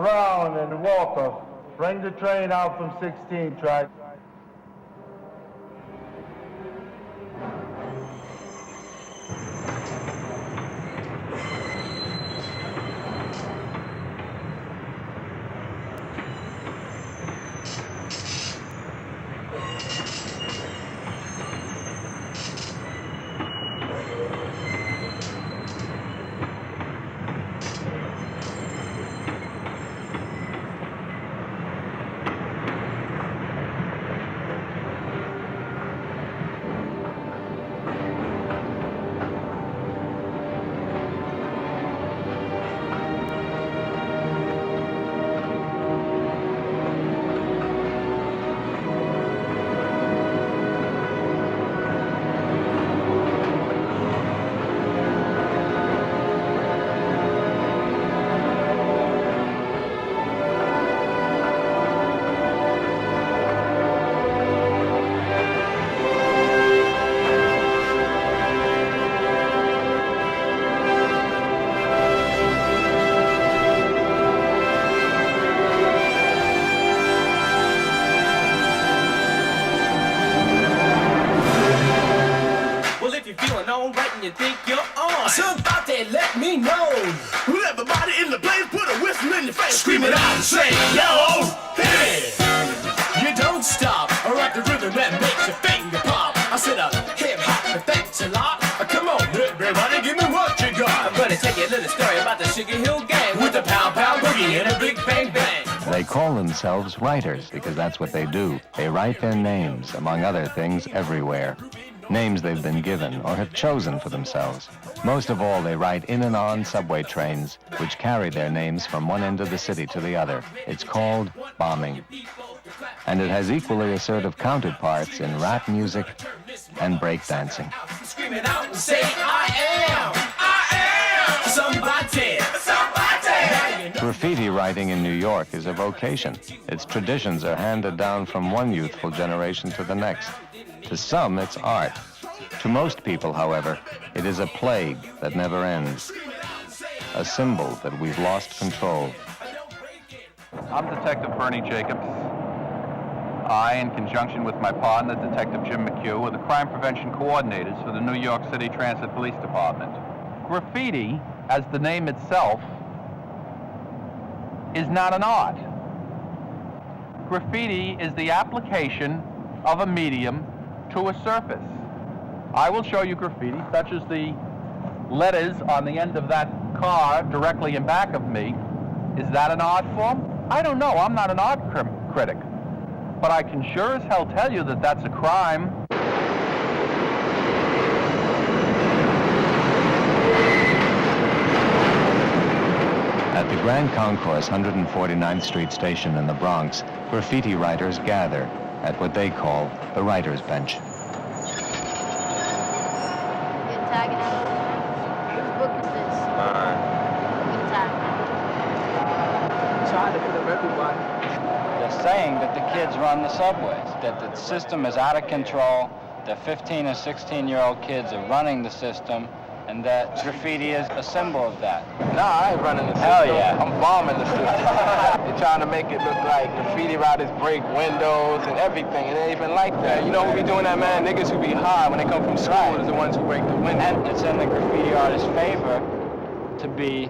Brown and Walker, bring the train out from 16 track. You think you're on? Somebody let me know. Well, everybody in the place put a whistle in your face. Scream it out and say, yo, hey! You don't stop. I rock the rhythm that makes your finger pop. I said hip hop, but thanks a lot. Come on, everybody, give me what you got. I'm gonna tell you a little story about the Sugar Hill Gang with the pow pow boogie and a big bang bang. They call themselves writers because that's what they do. They write their names, among other things, everywhere. Names they've been given or have chosen for themselves. Most of all, they write in and on subway trains, which carry their names from one end of the city to the other. It's called bombing. And it has equally assertive counterparts in rap music and breakdancing. Scream it out and say, I am somebody. Graffiti writing in New York is a vocation. Its traditions are handed down from one youthful generation to the next. To some, it's art. To most people, however, it is a plague that never ends. A symbol that we've lost control. I'm Detective Bernie Jacobs. I, in conjunction with my partner, Detective Jim McHugh, are the crime prevention coordinators for the New York City Transit Police Department. Graffiti, as the name itself, is not an art. Graffiti is the application of a medium to a surface. I will show you graffiti, such as the letters on the end of that car directly in back of me. Is that an art form? I don't know. I'm not an art critic. But I can sure as hell tell you that that's a crime. At the Grand Concourse 149th Street station in the Bronx, graffiti writers gather at what they call the writer's bench. They're saying that the kids run the subways, that the system is out of control, that 15 and 16-year-old kids are running the system, and that graffiti is a symbol of that. Nah, I ain't running the system. Hell yeah. I'm bombing the system. They're trying to make it look like graffiti writers break windows and everything, and it ain't even like that. You know who be doing that, man? Niggas who be high when they come from school is the ones who break the window. And it's in the graffiti artist's favor to be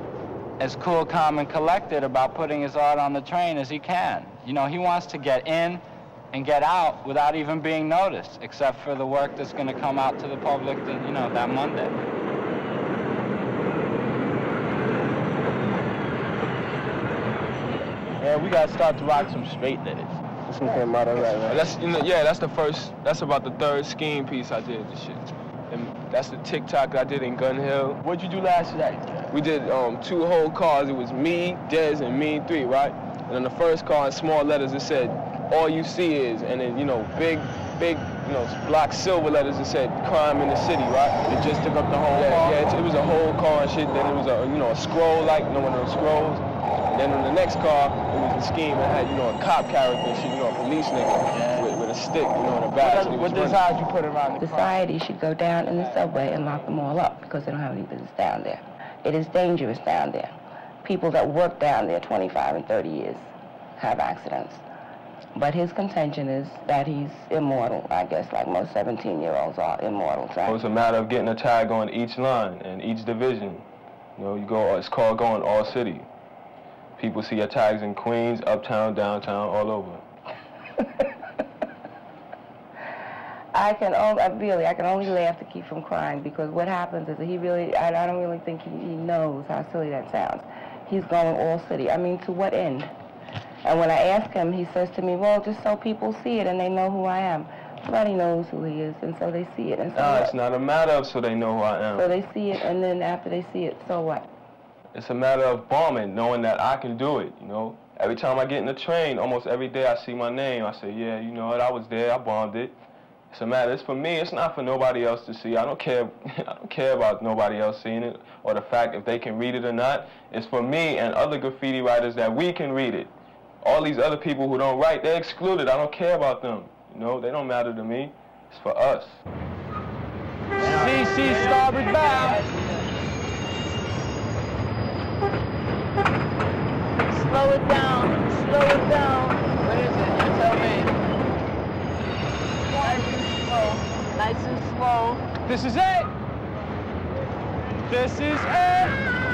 as cool, calm, and collected about putting his art on the train as he can. You know, he wants to get in and get out without even being noticed, except for the work that's going to come out to the public, that Monday. Yeah, we gotta start to rock some straight letters. This one came out alright, right? That's about the third scheme piece I did this shit. And that's the TikTok I did in Gun Hill. What'd you do last night? We did 2 whole cars. It was me, Dez, and me 3, right? And on the first car in small letters it said, all you see is, and then, big, block silver letters that said crime in the city, right? It just took up the whole car? Yeah, it was a whole car and shit. Then it was a scroll, like, one of those scrolls. And then on the next car, it was a scheme that had, a cop character and shit, a police nigga with a stick, in the back. What design you put around the Society should go down in the subway and lock them all up because they don't have any business down there. It is dangerous down there. people that work down there 25 and 30 years have accidents. But his contention is that he's immortal, I guess, like most 17-year-olds are immortal. Right? It's a matter of getting a tag on each line and each division. You know, you go. It's called going all city. People see your tags in Queens, uptown, downtown, all over. I can only laugh to keep from crying, because what happens is that I don't really think he knows how silly that sounds. He's going all city. I mean, to what end? And when I ask him, he says to me, well, just so people see it and they know who I am. Nobody knows who he is, and so they see it. And so No, it's not a matter of so they know who I am. So they see it, and then after they see it, so what? It's a matter of bombing, knowing that I can do it, you know. Every time I get in the train, almost every day I see my name, I say, yeah, you know what, I was there, I bombed it. It's a matter, it's for me, it's not for nobody else to see. I don't care about nobody else seeing it, or the fact if they can read it or not. It's for me and other graffiti writers that we can read it. All these other people who don't write, they're excluded. I don't care about them. You know, they don't matter to me. It's for us. CC starboard bow. Slow it down. Slow it down. What is it? You tell me. Nice and slow. Nice and slow. This is it. This is it.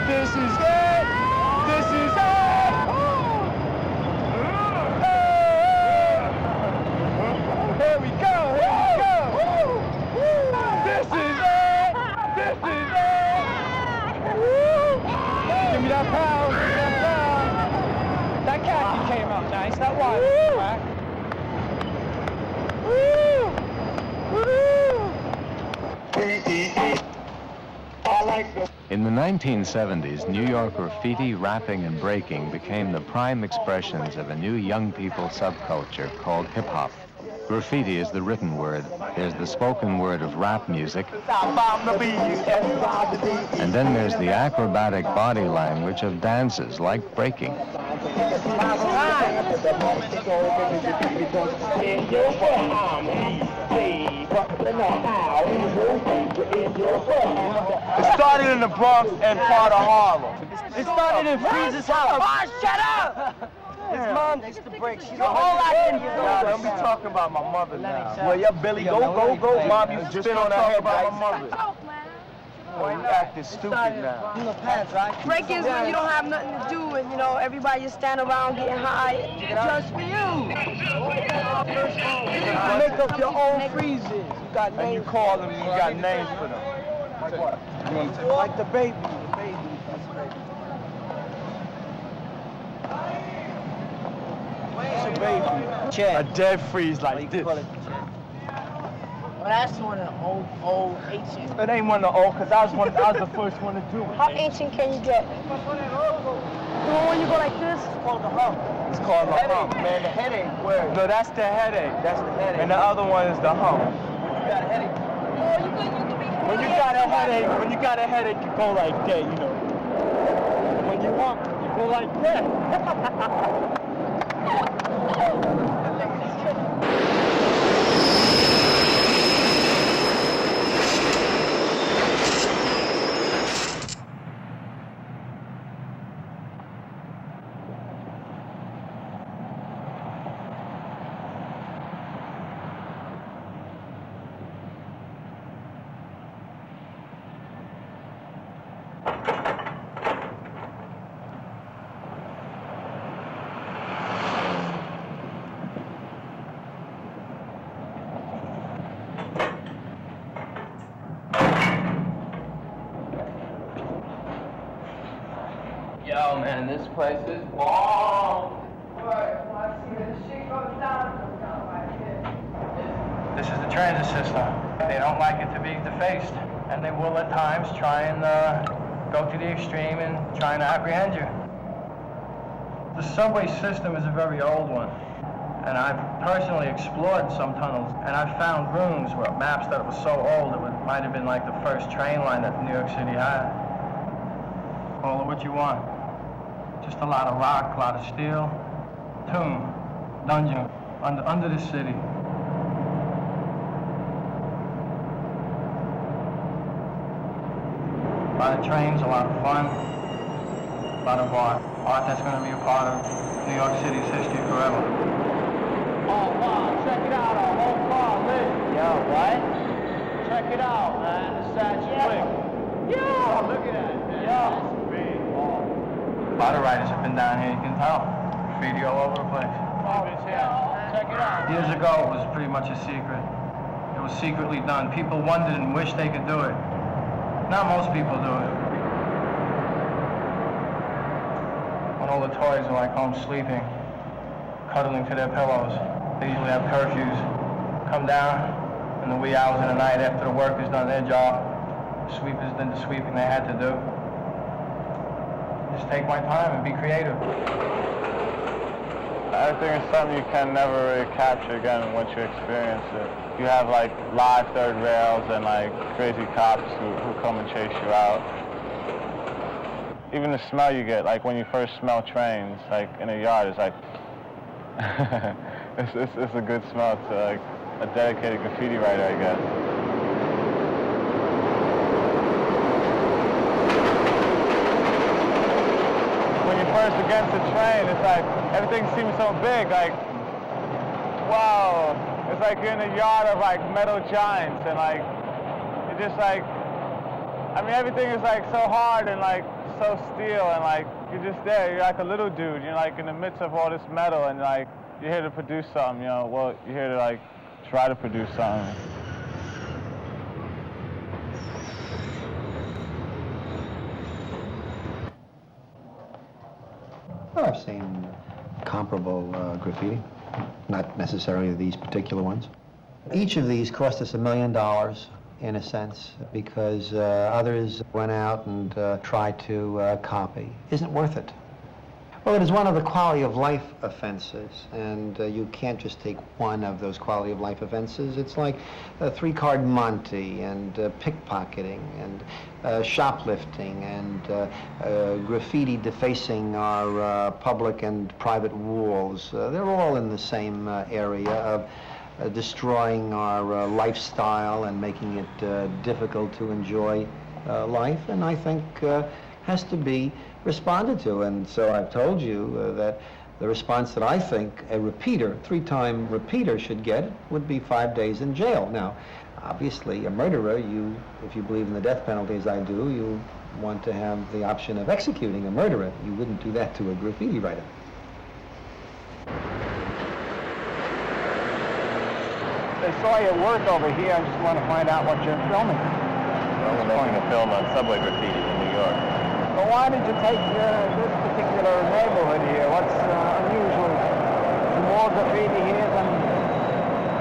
This is it. This is it. Here we go, here we go! This is it! This is it! Give me that pound, give me that pound! That khaki came out nice, that wire was back. In the 1970s, New York graffiti, rapping, and breaking became the prime expressions of a new young people subculture called hip-hop. Graffiti is the written word. There's the spoken word of rap music. And then there's the acrobatic body language of dances like breaking. It started in the Bronx and part of Harlem. It started in Freeze's house. Oh, shut up! His mom used to break. She's a whole lot of years old. Let me talk about my mother now. Well, yeah, Billy, go. Mom, you just don't talk about my mother. Oh, you acting stupid now. In the pants, right? Break is when you don't have nothing to do and, you know, everybody just stand around getting high just for you. You make up your own freezes. You got names. And you call them, you got names for them. Like what? Like the baby. It's a baby. A dead freeze like this. Well, that's one of the old ancient. It ain't one of the old, because I was the first one to do it. How ancient can you get? The one when you go like this? It's called the hump. It's called the hump. Man, the headache. Where? No, that's the headache. That's the headache. And the other one is the hump. When you got a headache. Oh, you can be. When you got a headache, you go like that, you know. When you hump, you go like that. Yo, man, this place is bomb. This is the transit system. They don't like it to be defaced, and they will at times try and go to the extreme and try and apprehend you. The subway system is a very old one, and I've personally explored some tunnels, and I've found rooms where maps that were so old it might have been like the first train line that New York City had. Call it what you want. Just a lot of rock, a lot of steel. Tomb, dungeon, under the city. A lot of trains, a lot of fun. a lot of art that's going to be a part of New York City's history forever. Oh, wow, check it out, our whole car lit. Yo, what? Check it out, man, the Satch quick. Yo, look at that, man. Yo. That's big. A lot of writers have been down here, you can tell. Graffiti all over the place. Oh, check it out. Years ago, it was pretty much a secret. It was secretly done. People wondered and wished they could do it. Now most people do it. When all the toys are like home sleeping, cuddling to their pillows, they usually have curfews. Come down in the wee hours of the night after the workers done their job. The sweepers did the sweeping they had to do. Just take my time and be creative. I think it's something you can never really capture again once you experience it. You have like live third rails and like crazy cops who come and chase you out. Even the smell you get, like when you first smell trains, like in a yard, it's like, it's a good smell to like a dedicated graffiti writer, I guess. When you're first against the train, it's like, everything seems so big, like, wow. It's like you're in a yard of like metal giants and like, you're just like, I mean, everything is like so hard and like so steel and like, you're just there, you're like a little dude, you're like in the midst of all this metal and like, you're here to produce something, you know, well, you're here to like, try to produce something. Well, I've seen comparable graffiti, not necessarily these particular ones. Each of these cost us $1 million, in a sense, because others went out and tried to copy. Isn't worth it. Well, it is one of the quality of life offenses, and you can't just take one of those quality of life offenses. It's like three-card Monte and pickpocketing and shoplifting and graffiti defacing our public and private walls. They're all in the same area of destroying our lifestyle and making it difficult to enjoy life, and I think has to be responded to. And so I've told you that the response that I think a repeater, three-time repeater should get would be 5 days in jail. Now, obviously, a murderer, if you believe in the death penalty as I do, you want to have the option of executing a murderer. You wouldn't do that to a graffiti writer. They saw your work over here. I just want to find out what you're filming. Well, we're making a film on subway graffiti in New York. Well, why did you take this particular neighborhood here? What's unusual? More graffiti here than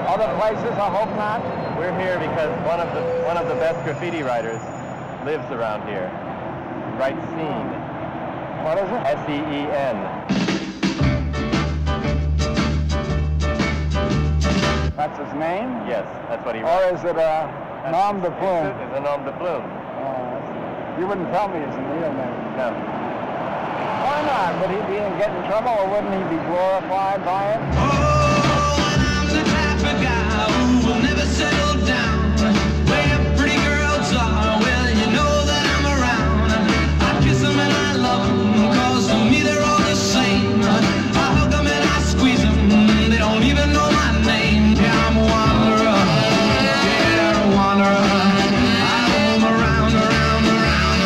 other places? I hope not. We're here because one of the best graffiti writers lives around here. Writes scene. What is it? S-E-E-N. That's his name? Yes, that's what he writes. Or is it a nom de plume? It's a nom de plume. You wouldn't tell me his real name. No. Why not? Would he get in trouble, or wouldn't he be glorified by it? Oh, and I'm the type of guy who will never settle down. Where pretty girls are, well, you know that I'm around. I kiss them and I love them, 'cause to me they're all the same. I hug them and I squeeze them, they don't even know my name. Yeah, I'm a wanderer, yeah, a wanderer. I roam around, around, around, around.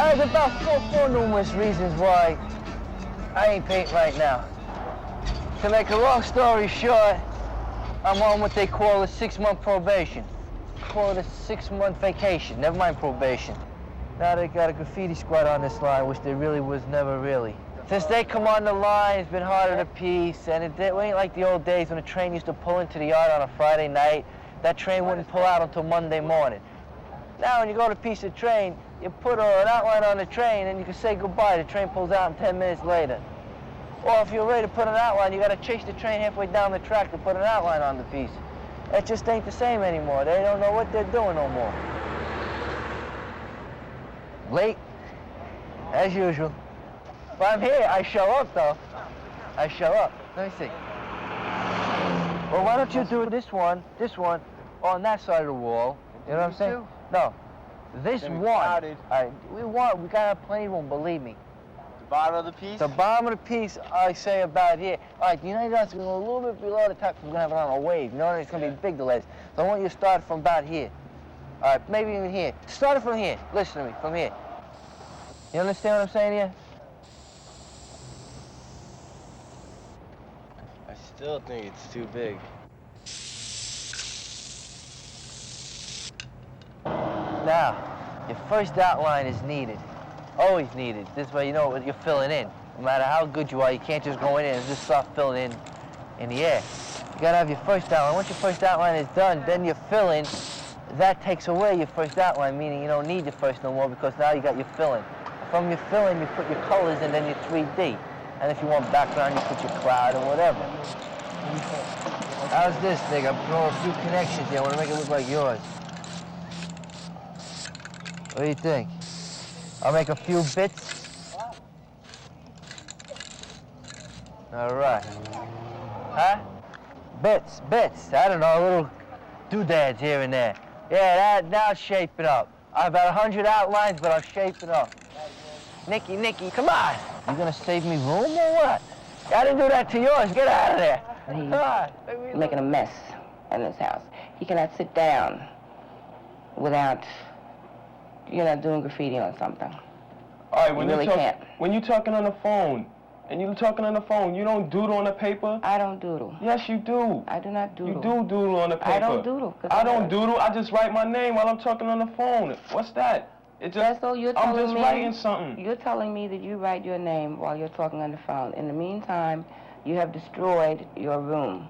There's about four numerous reasons why I ain't painting right now. To make a long story short, I'm on what they call a 6-month probation. Call it a 6-month vacation, never mind probation. Now they got a graffiti squad on this line, which there really was never really. Since they come on the line, it's been harder to piece, and it ain't like the old days when a train used to pull into the yard on a Friday night. That train wouldn't pull out until Monday morning. Now, when you go to a piece of train, you put an outline on the train and you can say goodbye. The train pulls out in 10 minutes later. Or if you're ready to put an outline, you got to chase the train halfway down the track to put an outline on the piece. It just ain't the same anymore. They don't know what they're doing no more. Late, as usual. But I'm here. I show up, though. I show up. Let me see. Well, why don't you do this one, on that side of the wall? You know what I'm saying? No. This one. We gotta have plenty of room, believe me. The bottom of the piece? The bottom of the piece, I say about here. All right, you know that's going to go a little bit below the top because we're going to have it on a wave. You know, it's going to be big delays. So I want you to start from about here. All right, maybe even here. Start it from here. Listen to me, from here. You understand what I'm saying here? I still think it's too big. Now, your first outline is needed. Always needed. This way you know what you're filling in. No matter how good you are, you can't just go in and just start filling in the air. You gotta have your first outline. Once your first outline is done, then you fill in. That takes away your first outline, meaning you don't need your first no more because now you got your filling. From your filling, you put your colors and then your 3D. And if you want background, you put your cloud or whatever. How's this, nigga? I'm throwing a few connections here. I want to make it look like yours. What do you think? I'll make a few bits. All right. Huh? Bits. I don't know, little doodads here and there. Yeah, now it's shaping up. I have about 100 outlines, but I'll shape it up. Nicky, come on. You gonna save me room or what? I didn't do that to yours. Get out of there. He's come on. making a mess in this house. He cannot sit down without, doing graffiti on something. All right, when you're talking on the phone, you don't doodle on the paper? I don't doodle. Yes, you do. I do not doodle. You do doodle on the paper. I don't doodle. I don't doodle. I just write my name while I'm talking on the phone. What's that? That's all you're telling me. I'm just writing something. You're telling me that you write your name while you're talking on the phone. In the meantime, you have destroyed your room.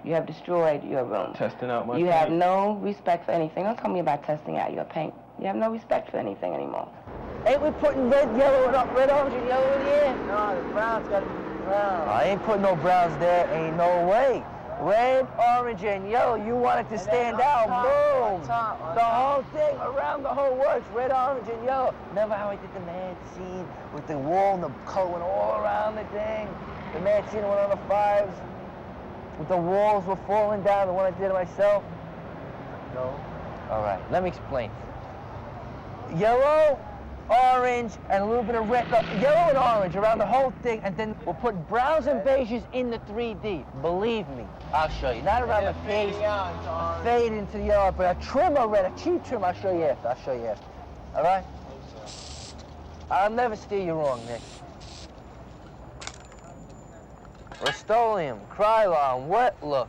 Testing out my paint. You have no respect for anything. Don't tell me about testing out your paint. You have no respect for anything anymore. Ain't we putting red, orange, and yellow in here? No, the brown's got to be brown. I ain't putting no browns there. Ain't no way. Red, orange, and yellow. You want it to stand out. Boom. The whole thing, around the whole works. Red, orange, and yellow. Remember how I did the mad scene with the wall and the color went all around the thing? The mad scene went on the fives. With the walls were falling down, the one I did it myself? No. All right, let me explain. Yellow, orange, and a little bit of red. Yellow and orange around the whole thing, and then we'll put browns and beiges in the 3D. Believe me, I'll show you. Not around the face, fade into the yellow, but a trim of red, a cheap trim. I'll show you after. All right? I'll never steer you wrong, Nick. Rust-Oleum, Krylon, Wet Look,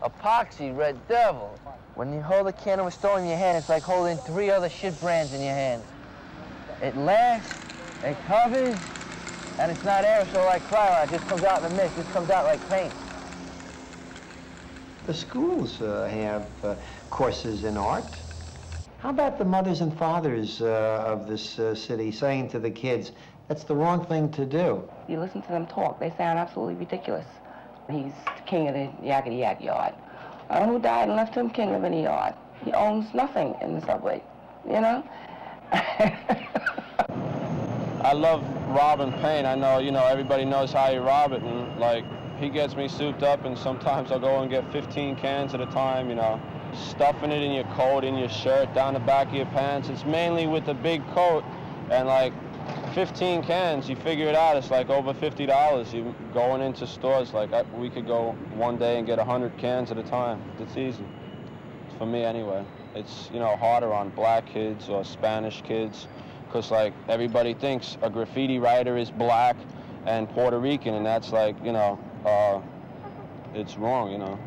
Epoxy, Red Devil. When you hold a can of Rust-Oleum in your hand, it's like holding 3 other shit brands in your hand. It lasts, it covers, and it's not aerosol like Krylon. It just comes out in the mist. It just comes out like paint. The schools have courses in art. How about the mothers and fathers of this city saying to the kids, that's the wrong thing to do? You listen to them talk, they sound absolutely ridiculous. He's the king of the yakety yak yard. I don't know who died and left him king of any yard. He owns nothing in the subway, I love robbing paint. I know, everybody knows how you rob it, and he gets me souped up, and sometimes I'll go and get 15 cans at a time, stuffing it in your coat, in your shirt, down the back of your pants. It's mainly with the big coat, and 15 cans, you figure it out, it's over $50. You going into stores, we could go one day and get 100 cans at a time. It's easy, for me anyway. It's, harder on black kids or Spanish kids, because everybody thinks a graffiti writer is black and Puerto Rican, and that's it's wrong,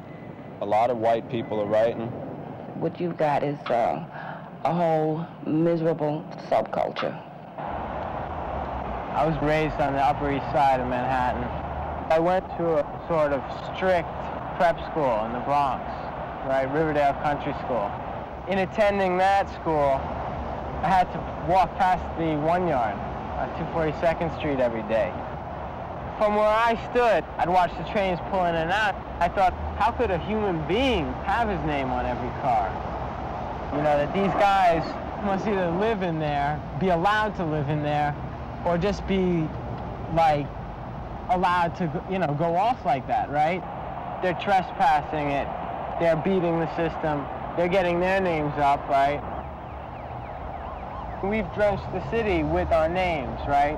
A lot of white people are writing. What you've got is a whole miserable subculture. I was raised on the Upper East Side of Manhattan. I went to a sort of strict prep school in the Bronx, right, Riverdale Country School. In attending that school, I had to walk past the 1 yard on 242nd Street every day. From where I stood, I'd watch the trains pull in and out. I thought, how could a human being have his name on every car? You know, that these guys must either live in there, be allowed to live in there, or just be, like, allowed to, you know, go off like that, right? They're trespassing it, they're beating the system, they're getting their names up, right? We've drenched the city with our names, right?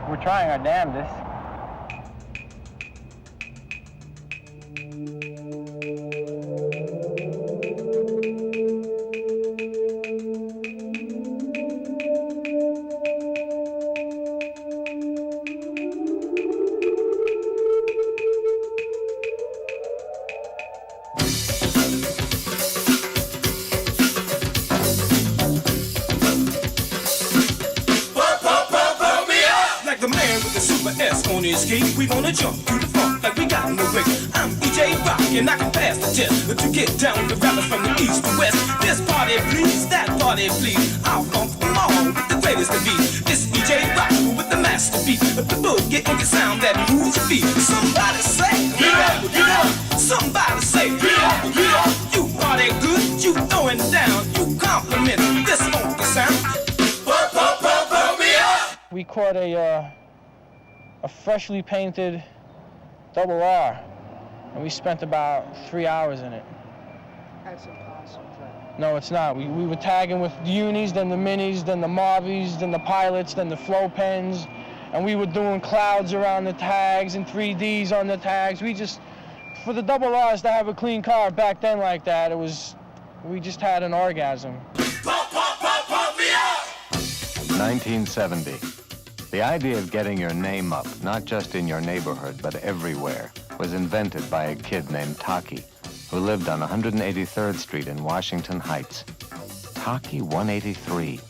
We're trying our damnedest. On his skate, we wanna jump to the funk like we got no break. I'm EJ Rock and I can pass the test to get down the rappers from the east to west. This party please, that party please. I'll funk them all with the greatest of beats. This EJ Rock with the master beat, the boogie funky sound that moves your feet. Somebody say, get up, get up. Somebody say, get up, get up. You party good, you throwing down, you compliment this funky sound. Pump me up. We caught a freshly painted double R, and we spent about 3 hours in it. That's impossible. No, it's not. We were tagging with the unis, then the minis, then the Marvies, then the pilots, then the flow pens, and we were doing clouds around the tags and 3Ds on the tags. We just, for the double R's to have a clean car back then like that, we just had an orgasm. Pump me up! 1970. The idea of getting your name up, not just in your neighborhood, but everywhere, was invented by a kid named Taki, who lived on 183rd Street in Washington Heights. Taki 183.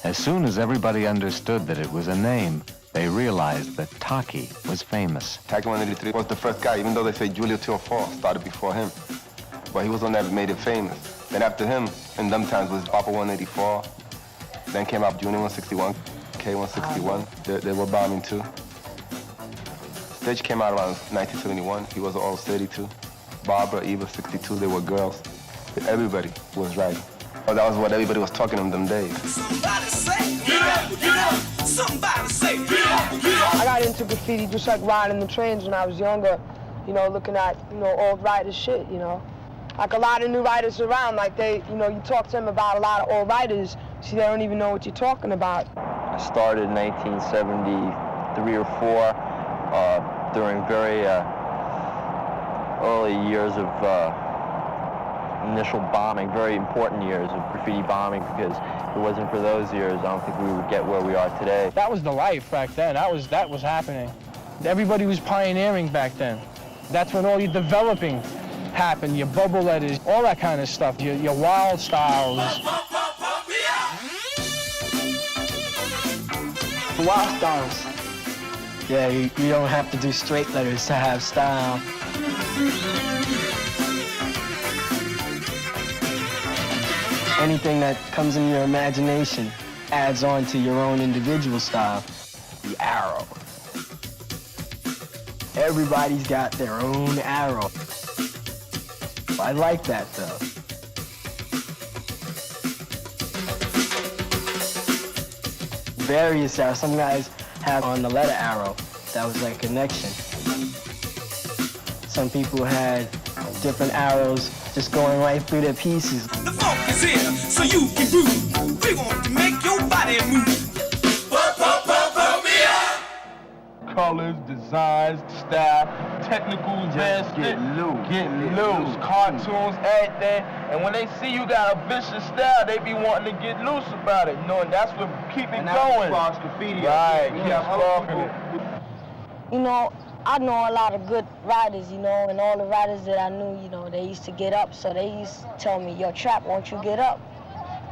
As soon as everybody understood that it was a name, they realized that Taki was famous. Taki 183 was the first guy, even though they say Julio Teofil started before him. But he was the one that made it famous. Then after him, in them times, was Papa 184. Then came up Junior 161. K161, they were bombing too. Stage came out around 1971, he was all 32. Barbara, Eva, 62, they were girls. Everybody was writing. Oh, that was what everybody was talking in them days. Somebody say, get up, get up. Somebody say, get up, get up. I got into graffiti just like riding the trains when I was younger, you know, looking at, you know, old writers' shit, you know. Like a lot of new writers around, like they, you know, you talk to them about a lot of old writers, see, they don't even know what you're talking about. I started in 1973 or 4 during very early years of initial bombing, very important years of graffiti bombing, because if it wasn't for those years, I don't think we would get where we are today. That was the life back then. That was happening. Everybody was pioneering back then. That's when all your developing happened, your bubble letters, all that kind of stuff, your wild styles. Wild styles. Yeah, you don't have to do straight letters to have style. Anything that comes in your imagination adds on to your own individual style. The arrow. Everybody's got their own arrow. I like that, though. Various arrows. Some guys have on the letter arrow. That was like a connection. Some people had different arrows just going right through their pieces. The funk is here, so you can groove. We want to make your body move. Me up. Colors, designs, style, technical advancement, get loose, cartoons, everything. And when they see you got a vicious style, they be wanting to get loose about it, you know, and that's what keep it going. Graffiti. Right, keep sparking it. You know, I know a lot of good writers, you know, and all the writers that I knew, you know, they used to get up, so they used to tell me, yo, Trap, won't you get up?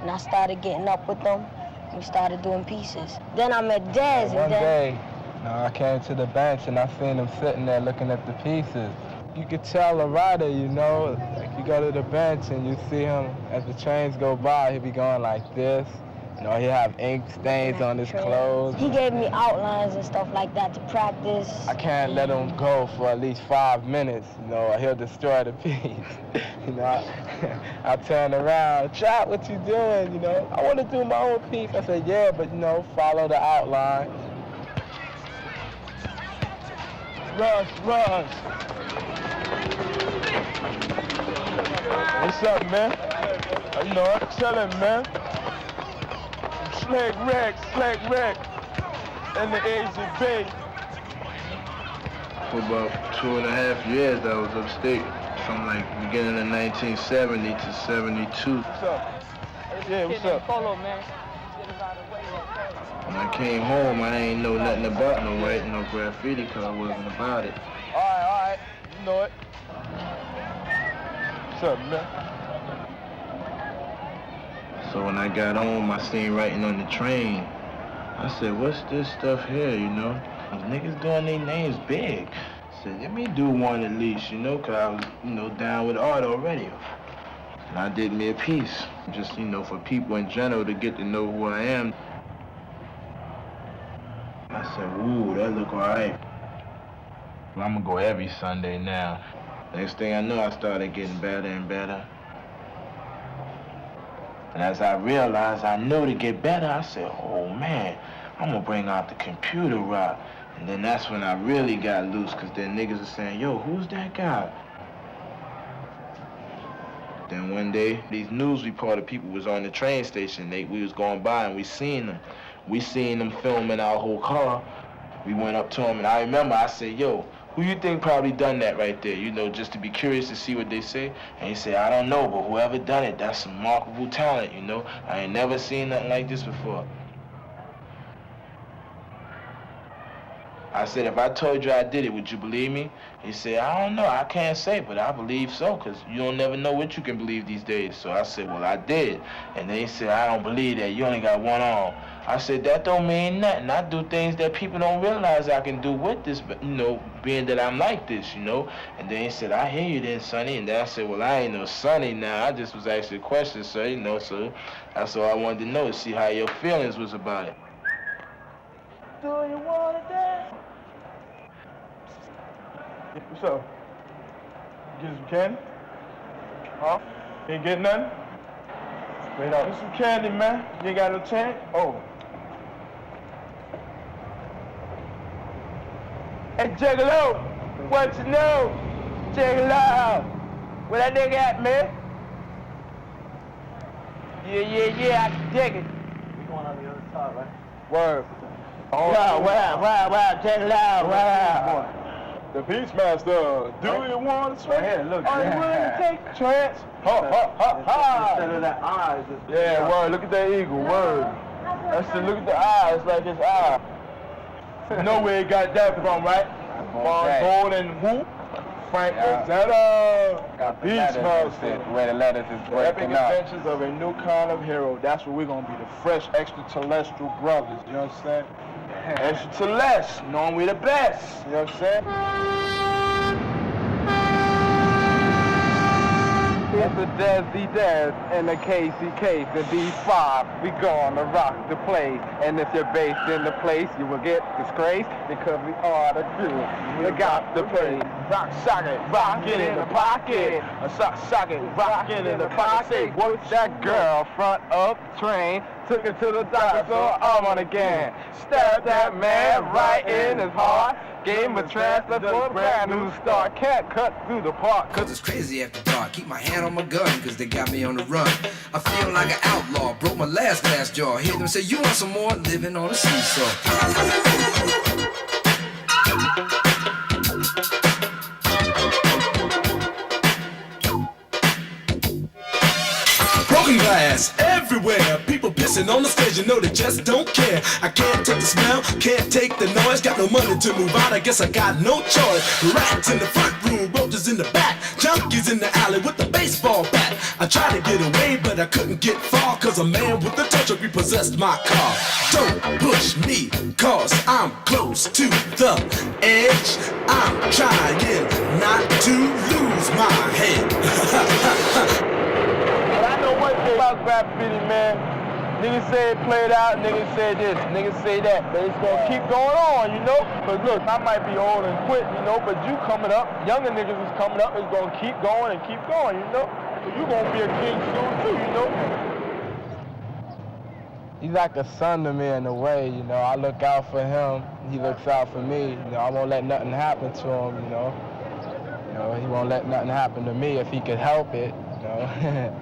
And I started getting up with them, and we started doing pieces. Then I met Dez, and One day, I came to the bench, and I seen him sitting there looking at the pieces. You could tell a writer, you know, like You go to the bench and you see him as the trains go by, he'll be going like this. You know, he'll have ink stains on his clothes. He gave me outlines and stuff like that to practice. I can't let him go for at least 5 minutes, you know, or he'll destroy the piece. You know, I turn around, Chop, what you doing, you know? I want to do my own piece. I said, yeah, but, you know, follow the outline. Rush, rush. What's up, man? You know, I'm chillin', man. Slick Rick, in the Asian Bay. For about 2.5 years, I was upstate, from like beginning of 1970 to 72. What's up? Yeah, what's up? Follow, man. When I came home, I ain't know nothing about no writing, no graffiti, because I wasn't about it. All right, you know it. What's up, man? So when I got home, I seen writing on the train. I said, what's this stuff here, you know? These niggas doing their names big. I said, let me do one at least, you know, because I was, you know, down with art already. And I did me a piece, just, you know, for people in general to get to know who I am. I said, ooh, that look all right. I'm gonna go every Sunday now. Next thing I know, I started getting better and better. And as I realized I knew to get better, I said, oh man, I'm gonna bring out the computer rock. And then that's when I really got loose, because then niggas are saying, yo, who's that guy? Then one day, these news reporter people was on the train station. We was going by and we seen them. We seen them filming our whole car. We went up to them and I remember I said, yo, who you think probably done that right there? You know, just to be curious to see what they say. And he said, I don't know, but whoever done it, that's some remarkable talent, you know? I ain't never seen nothing like this before. I said, if I told you I did it, would you believe me? He said, I don't know, I can't say, but I believe so, because you don't never know what you can believe these days. So I said, well, I did. And then he said, I don't believe that, you only got one arm. I said, that don't mean nothing. I do things that people don't realize I can do with this, but, you know, being that I'm like this, you know. And then he said, I hear you then, Sonny. And then I said, well, I ain't no Sonny now. I just was asking a question, sir, you know, so that's all I wanted to know, to see how your feelings was about it. Do you want to dance? What's up? You get some candy? Huh? You ain't get nothing? Straight up. Get some candy, man. You ain't got no change? Oh. Hey, check it out. What you know? Check it out. Where that nigga at, man? Yeah, I can dig it. We going on the other side, right? Word. Oh, Wow, check it out, wow. The Beachmaster, do you want to swim? Right here, look. Are you willing to take a chance? Instead of that eye, just... Yeah, word, look at that eagle, word. That's the, look at the eyes, like his eye. You know where he got that from, right? Von Gold and who? Frank Rosetta. Beachmaster. Where the letters is breaking Epic Adventures of a New Kind of Hero. That's what we're going to be, the fresh extraterrestrial brothers, you know what I'm saying? Extra to less, knowing we the best, you know what I'm saying? It's a Desi Des and a KC the D5. We gonna rock the place. And if you're based in the place, you will get disgraced because we are the crew. We got the place. Rock socket, rock it in the pocket. A socket, rock it in the pocket. What's that girl front of the train? Took her to the doctor, so I'm on again. Stabbed that man right in his heart. Gave him a transfer for a brand new start. Can't cut through the park. Cause it's crazy after dark. Keep my hand on my gun, cause they got me on the run. I feel like an outlaw. Broke my last glass jaw. Hear them say, you want some more? Living on a seesaw. Broken glass everywhere. People pissing on the stage, you know they just don't care. I can't take the smell, can't take the noise. Got no money to move out, I guess I got no choice. Rats in the front room, roaches in the back. Junkies in the alley with the baseball bat. I tried to get away, but I couldn't get far. Cause a man with a tow truck repossessed my car. Don't push me, cause I'm close to the edge. I'm trying not to lose my head. about graffiti, man. Niggas say it played out, niggas say this, niggas say that. But it's gonna keep going on, you know? Cause look, I might be old and quit, you know, but you coming up, younger niggas is coming up, it's gonna keep going and keep going, you know? So you gonna be a king soon too, you know? He's like a son to me in a way, you know. I look out for him, he looks out for me. You know, I won't let nothing happen to him, you know. He won't let nothing happen to me if he could help it, you know.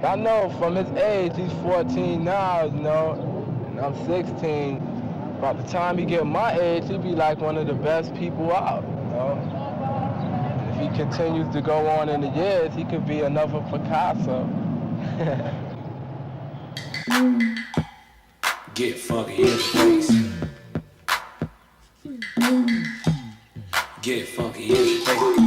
I know from his age, he's 14 now, you know, and I'm 16. By the time he get my age, he'd be like one of the best people out, you know. And if he continues to go on in the years, he could be another Picasso. Get funky in the place. Get funky in the place.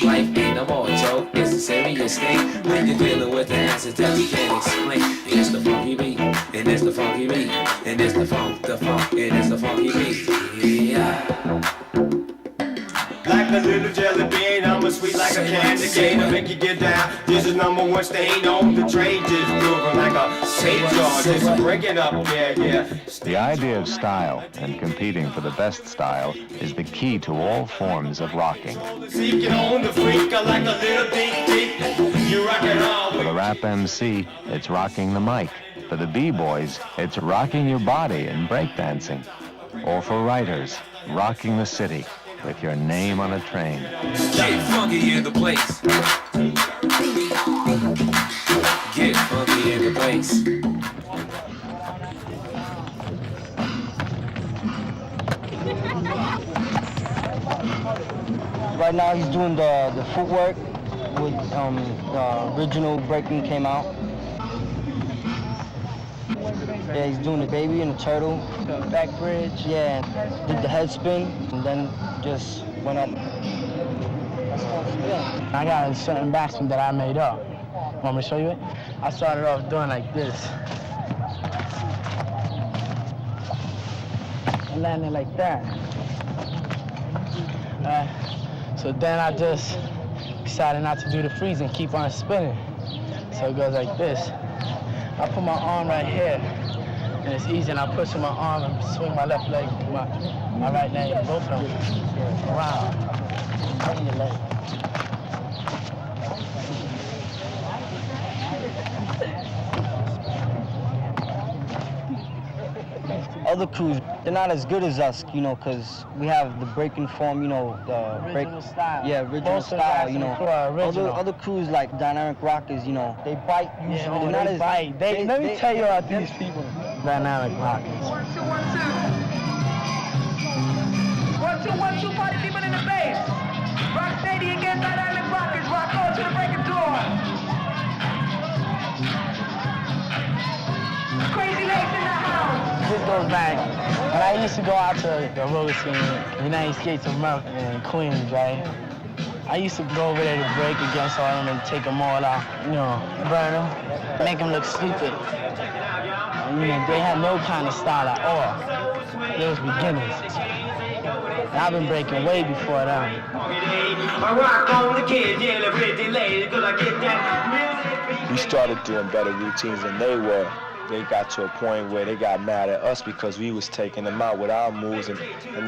Life ain't no more a joke, it's a serious thing. When you're dealing with the answers that you can't explain. And it's the funky beat, and it's the funky beat, and it's the funk, and it's the funky beat. Yeah. Like a little jelly bean, I'm a sweet like a candy cane to make you get down. This is #1 stain on the train, just moving like a sage jar, just breaking up, yeah. The idea of style and competing for the best style is the key to all forms of rocking. Seeking on the freak like a little deep. You rock it all. For the rap MC, it's rocking the mic. For the B-boys, it's rocking your body and breakdancing. Or for writers, rocking the city with your name on a train. Get funky in the place. Get funky in the place. Right now he's doing the footwork with the original breaking came out. Yeah, he's doing the baby and the turtle. The back bridge. Yeah, did the head spin and then just went up. I got a certain backspin that I made up. Want me to show you it? I started off doing like this. And landing like that. So then I just decided not to do the freeze and keep on spinning. So it goes like this. I put my arm right here, and it's easy, and I push my arm and swing my left leg, my right leg, both of them around. Swing your leg. Other crews, they're not as good as us, you know, because we have the breaking form, you know, the original style. Yeah, original style, you know. Other crews like Dynamic Rockers, you know, they bite usually. Yeah, they're they bite. Let me tell you about these people. Dynamic Rockers. 1, 2, 1, 2, party people in the bass. Rock steady against Dynamic Rockers. Rock on to the breaking door. Crazy legs in the house. This goes back when I used to go out to the roller scene, United States of America in Queens, right? I used to go over there to break against all of them and take them all out, you know, burn them, make them look stupid. And, you know, they had no kind of style at all. They was beginners. And I've been breaking way before them. We started doing better routines than they were. They got to a point where they got mad at us because we was taking them out with our moves, and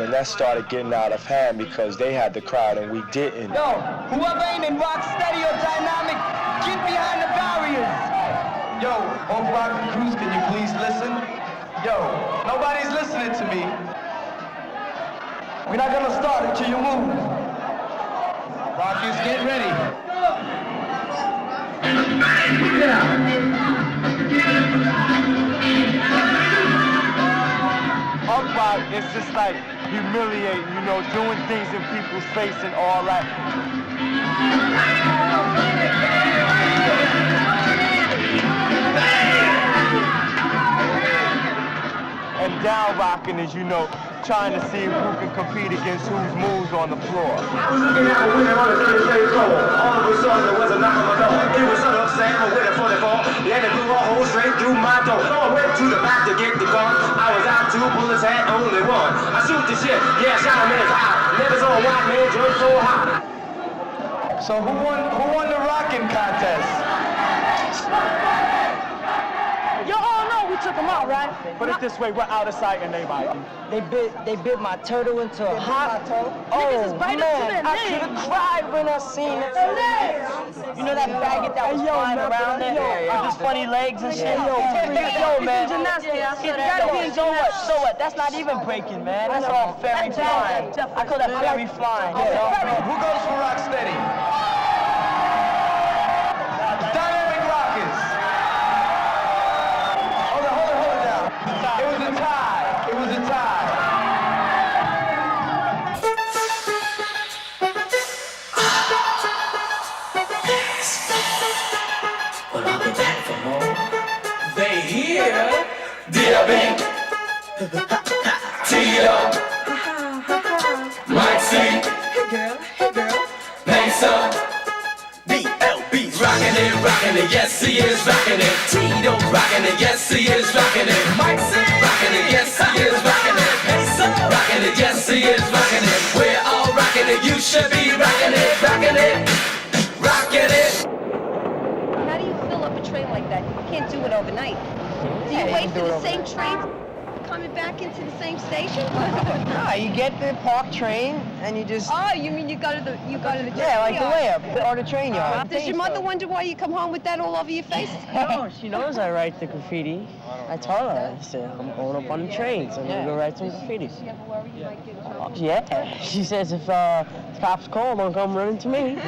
then that started getting out of hand because they had the crowd and we didn't. Yo, whoever ain't in rock steady or dynamic, get behind the barriers. Yo, all rock crews, can you please listen? Yo, nobody's listening to me. We're not gonna start until you move. Rockers, get ready. Upright, it's just like humiliating, you know, doing things in people's face and all that. And down rocking is, you know, trying to see who can compete against whose moves on the floor. I was looking at a winner on the stage floor. All of a sudden there was a knock on my door. It was an upset, a winner 44. Then it blew a hole straight through my door. So I went to the back to get the gun. I was out 2 bullets, had only one. I shoot the shit, yeah, shot him in his eye. Never saw a white man jump so high. So who won the rocking contest? You all know we took them out, right? Put it this way, we're out of sight and they bite. They bit my turtle into a hot. Niggas is biting up to their I legs. could have cried when I seen it. You know that faggot that was flying around there with his funny legs and shit? Yo, man. So what? That's not even breaking, man. That's all fairy flying. I call that fairy flying. Who goes for Rocksteady? Dynamic Rockets. Hold it down. It was a tie. Well, I'll be back for more. They here. D.A.B. Tito. Maxie. Hey girl. Mesa. B.L.B.'s rockin' it, yes he is rockin' it. Tito rockin' it, yes he is rockin' it. Maxie rockin' it, yes he is rockin' it. Mesa rockin' it, yes he is rockin' it. We're all rockin' it, you should be rockin' it, rockin' it, rockin' it. How do you fill up a train like that? You can't do it overnight. Do you wait for the same train coming back into the same station? No, you get the park train and you just... Oh, you mean you go to the Yeah, like the layup or the train yard. Does your mother wonder why you come home with that all over your face? No, she knows I write the graffiti. I told her, I said, I'm going up on the train, so I'm going to go write some graffiti. Does she ever worry you might get in trouble? Yeah, she says if cops call, don't come running to me.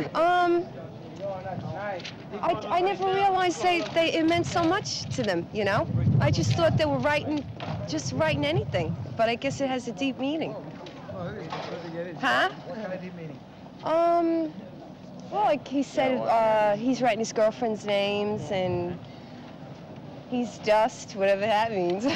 I never realized it meant so much to them, you know? I just thought they were writing anything, but I guess it has a deep meaning. Huh? What kind of deep meaning? Well, like he said, he's writing his girlfriend's names, and he's dust, whatever that means.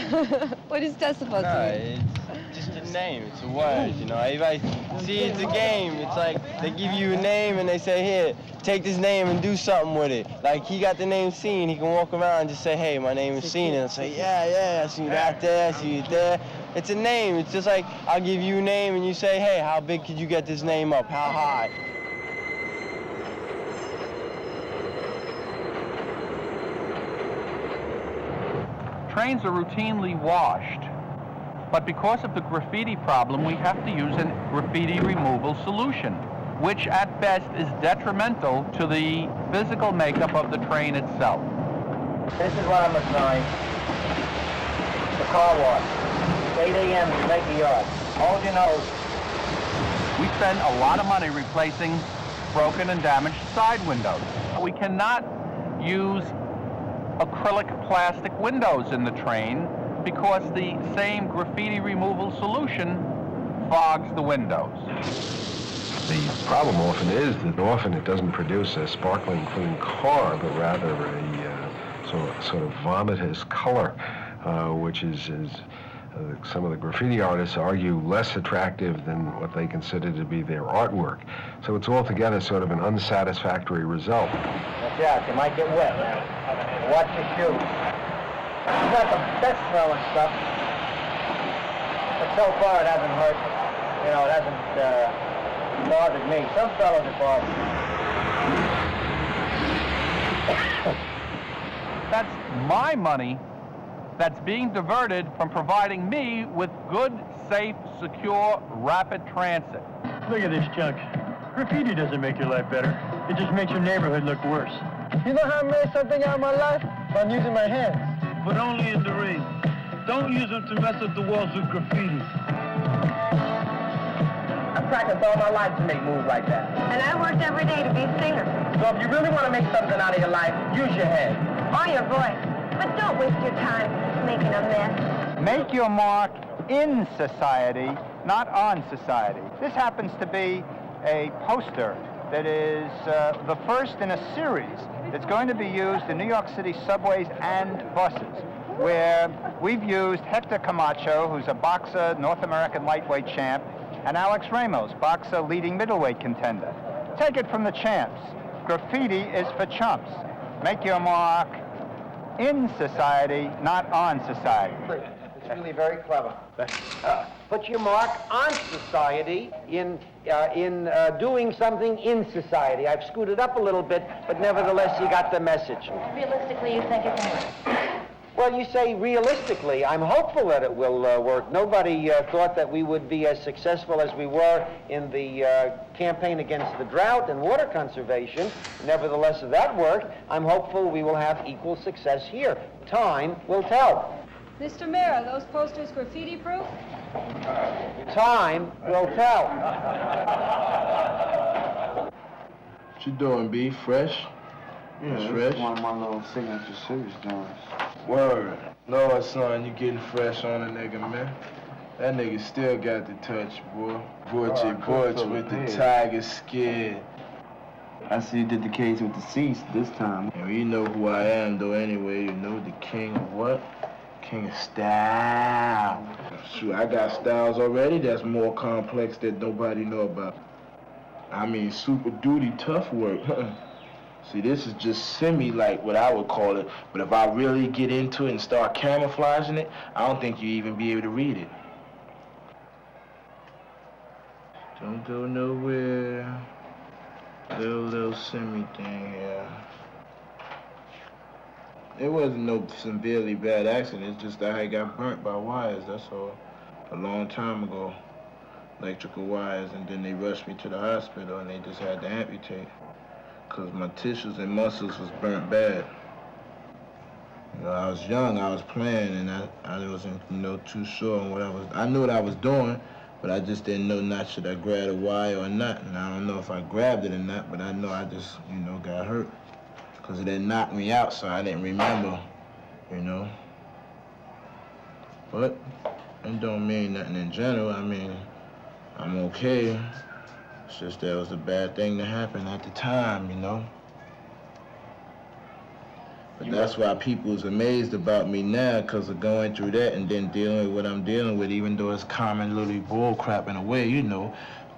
What is dust supposed to mean? It's just a name, it's a word, you know. If I see it's a game, it's like they give you a name and they say, here, take this name and do something with it. Like he got the name Scene, he can walk around and just say, hey, my name is Scene, and I'll say, yeah, I see you right there, I see you there. It's a name, it's just like I'll give you a name and you say, hey, how big could you get this name up, how high? Trains are routinely washed, but because of the graffiti problem, we have to use a graffiti removal solution, which at best is detrimental to the physical makeup of the train itself. This is what I'm assigned. The car wash. 8 a.m. to make the yard. Hold your nose. We spend a lot of money replacing broken and damaged side windows. We cannot use acrylic plastic windows in the train because the same graffiti removal solution fogs the windows. The problem often is that often it doesn't produce a sparkling clean car, but rather a sort of vomitous color, which is some of the graffiti artists argue less attractive than what they consider to be their artwork. So it's altogether sort of an unsatisfactory result. Watch out, you might get wet. Watch your shoes. It's not the best smelling stuff, but so far it hasn't hurt. You know, it hasn't bothered me. Some fellows it bothers. That's my money that's being diverted from providing me with good, safe, secure, rapid transit. Look at this junk. Graffiti doesn't make your life better. It just makes your neighborhood look worse. You know how I made something out of my life? I'm using my hands. But only in the rain. Don't use them to mess up the walls with graffiti. I've practiced all my life to make moves like that. And I worked every day to be a singer. So if you really want to make something out of your life, use your head. Or your voice. But don't waste your time making a mess. Make your mark in society, not on society. This happens to be a poster that is the first in a series that's going to be used in New York City subways and buses, where we've used Hector Camacho, who's a boxer, North American lightweight champ, and Alex Ramos, boxer, leading middleweight contender. Take it from the champs. Graffiti is for chumps. Make your mark in society, not on society. It's really very clever. put your mark on society in doing something in society. I've scooted up a little bit, but nevertheless, you got the message. Realistically, you think it can work? Well, you say realistically. I'm hopeful that it will work. Nobody thought that we would be as successful as we were in the campaign against the drought and water conservation. Nevertheless, if that worked, I'm hopeful we will have equal success here. Time will tell. Mr. Mayor, are those posters graffiti-proof? Time will tell. What you doing, B? Fresh? Yeah, fresh. That's one of my little signature series doing. Word. Lord, son, you getting fresh on a nigga, man. That nigga still got the touch, boy. Butch with the tiger skin. I see you did the case with the cease this time. And you know who I am, though, anyway. You know the king of what? King of style. Shoot, I got styles already that's more complex that nobody know about. I mean, super duty tough work. See, this is just semi-like what I would call it, but if I really get into it and start camouflaging it, I don't think you even be able to read it. Don't go nowhere. Little semi-thing here. It wasn't no severely bad accident, it's just that I got burnt by wires, that's all. A long time ago. Electrical wires, and then they rushed me to the hospital and they just had to amputate. Because my tissues and muscles was burnt bad. You know, I was young, I was playing, and I wasn't, too sure on what I knew what I was doing, but I just didn't know not should I grab a wire or not. And I don't know if I grabbed it or not, but I know I just, got hurt. Because it had knocked me out, so I didn't remember, But it don't mean nothing in general. I mean, I'm okay. It's just that it was a bad thing to happen at the time, But that's why people is amazed about me now, because of going through that and then dealing with what I'm dealing with, even though it's common little bull crap in a way,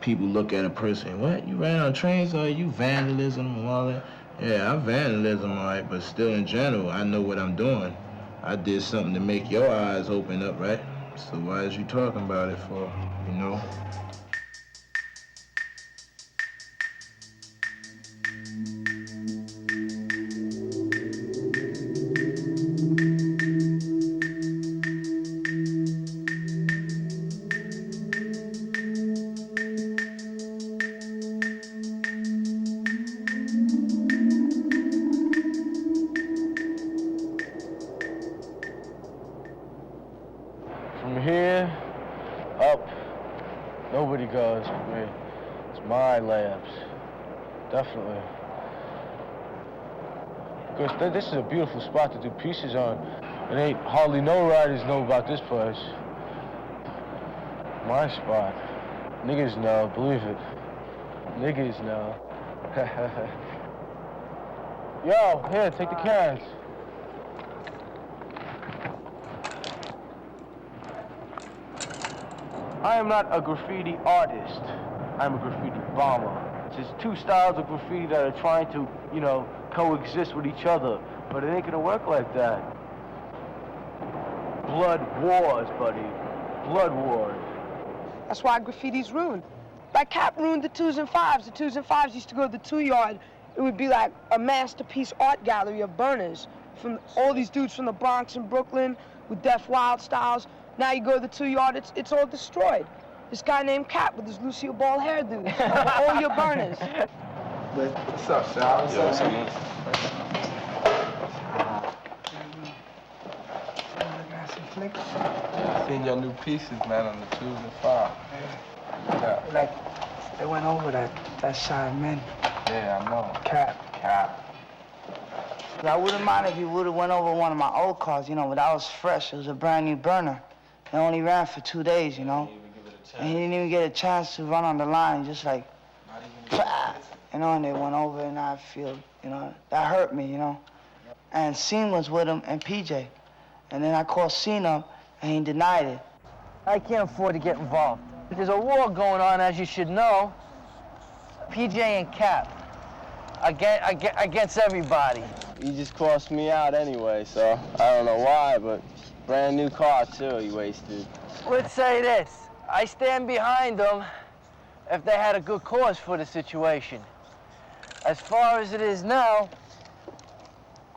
People look at a person, what, you ran on trains, or you vandalism and all that? Yeah, I'm vandalism, all right, but still in general, I know what I'm doing. I did something to make your eyes open up, right? So why is you talking about it for, From here, up, nobody goes with me. It's my layups, definitely. Because this is a beautiful spot to do pieces on. It ain't hardly no riders know about this place. My spot. Niggas know, believe it. Niggas know. Yo, here, take the cans. I am not a graffiti artist. I'm a graffiti bomber. There's two styles of graffiti that are trying to, coexist with each other, but it ain't gonna work like that. Blood wars, buddy. Blood wars. That's why graffiti's ruined. Like Cap ruined the 2s and 5s. The 2s and 5s used to go to the 2 yard. It would be like a masterpiece art gallery of burners from all these dudes from the Bronx and Brooklyn with Def Wild styles. Now you go to the 2 yard, it's all destroyed. This guy named Cap with his Lucille Ball hairdo. All your burners. What's up, Sal? What's up, man? I seen your new pieces, man, on the 2s and 5s. Yeah. Like, they went over that side, man. Yeah, I know. Cap. I wouldn't mind if you would've went over one of my old cars, but that was fresh. It was a brand new burner. It only ran for 2 days, And he didn't even get a chance to run on the line, just like, and they went over and I feel, that hurt me, And Scene was with him and PJ. And then I called Scene up and he denied it. I can't afford to get involved. There's a war going on, as you should know. PJ and Cap. Against everybody. You just crossed me out anyway, so I don't know why, but brand new car too, you wasted. Let's say this. I stand behind them if they had a good cause for the situation. As far as it is now,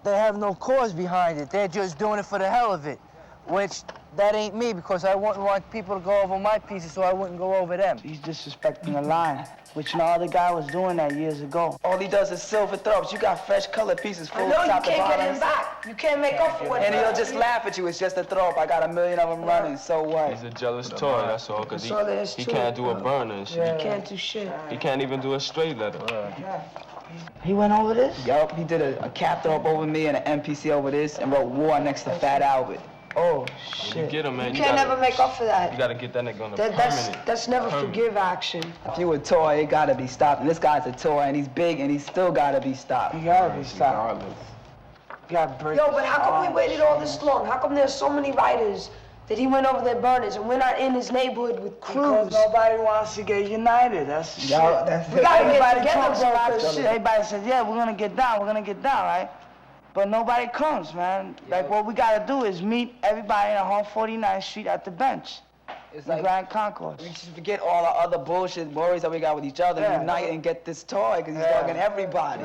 they have no cause behind it. They're just doing it for the hell of it, which that ain't me, because I wouldn't want people to go over my pieces, so I wouldn't go over them. He's disrespecting the line, which no other guy was doing that years ago. All he does is silver throws. You got fresh color pieces full No, you top to can't bottom. get him back. You can't make up for what. And he'll just laugh at you. It's just a throw up. I got 1 million of them running. So what? He's a jealous toy, that's all, because That's all there is he to can't it. do a burner and shit. He can't do shit. He can't even do a straight letter. He went over this? Yup, he did a cap throw up over me and an MPC over this and wrote war next to Fat Albert. Oh, shit. You get him, man. You can't never make up for that. You gotta get that nigga on the permanent. That's never forgive action. If you a toy, it gotta be stopped. And this guy's a toy, and he's big, and he's still gotta be stopped. He gotta be stopped. You gotta break. Yo, but how come we waited all this long? How come there's so many writers that he went over their burners and we're not in his neighborhood with crews? Because nobody wants to get united. That's the shit. We gotta get together, Everybody everybody says, yeah, we're gonna get down, right? But nobody comes, man. Like, what we gotta do is meet everybody on 149th Street at the bench. It's like Grand Concourse. We should forget all the other bullshit worries that we got with each other, unite and get this toy, because he's bugging everybody.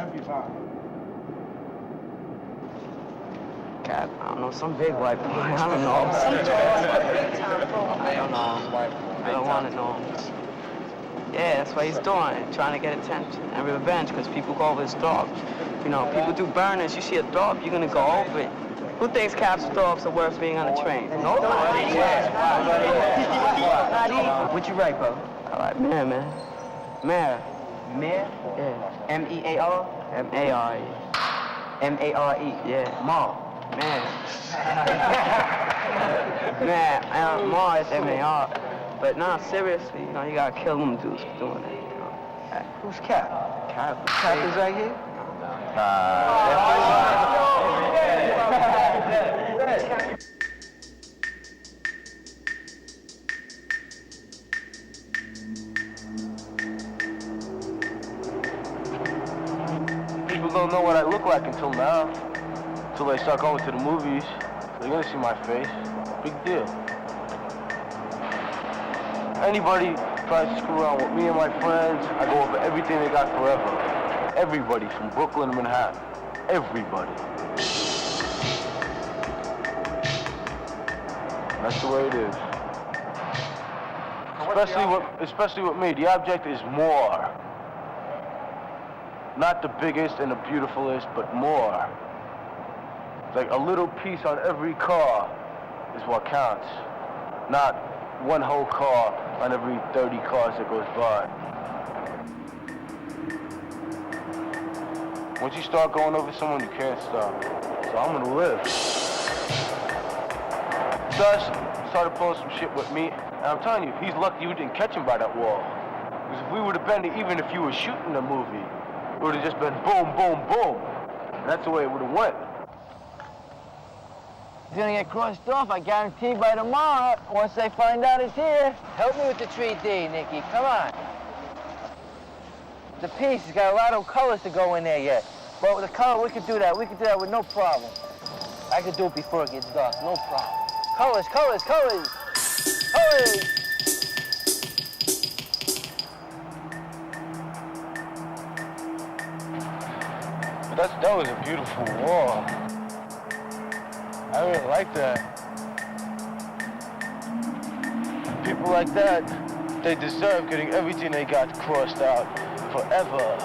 God, I don't know, some big white boy, I don't know. I don't know. I don't want to know. Yeah, that's what he's doing, trying to get attention and revenge, because people go over his dog. You know, people do burners, you see a dog, you're gonna go over it. Who thinks caps dogs are worth being on a train? Nobody. What you write, bro? I write Mayor, man. Mayor. Mayor? Yeah. M-E-A-R? M-A-R-E. M-A-R-E? Yeah. Ma. Man. Man, Ma is M-A-R. But nah, seriously, you know, you gotta kill them dudes for doing that, you know. Who's Cap? Cap. Cap is right here? People don't know what I look like until now. Until they start going to the movies. They're gonna see my face. Big deal. Anybody tries to screw around with me and my friends, I go over everything they got forever. Everybody from Brooklyn to Manhattan. Everybody. That's the way it is. Especially with me, the object is more. Not the biggest and the beautifulest, but more. Like a little piece on every car is what counts. Not one whole car on every 30 cars that goes by. Once you start going over someone, you can't stop. So I'm gonna live. Gus started pulling some shit with me, and I'm telling you, he's lucky you didn't catch him by that wall. Because if we would have been there, even if you were shooting the movie, it would have just been boom, boom, boom. And that's the way it would have went. It's gonna get crossed off, I guarantee, by tomorrow, once they find out it's here. Help me with the 3D, Nikki, come on. The piece has got a lot of colors to go in there yet. But with the color, we could do that with no problem. I could do it before it gets dark, no problem. Colors, colors, colors! Colors! But that was a beautiful wall. I really like that. People like that, they deserve getting everything they got crossed out forever.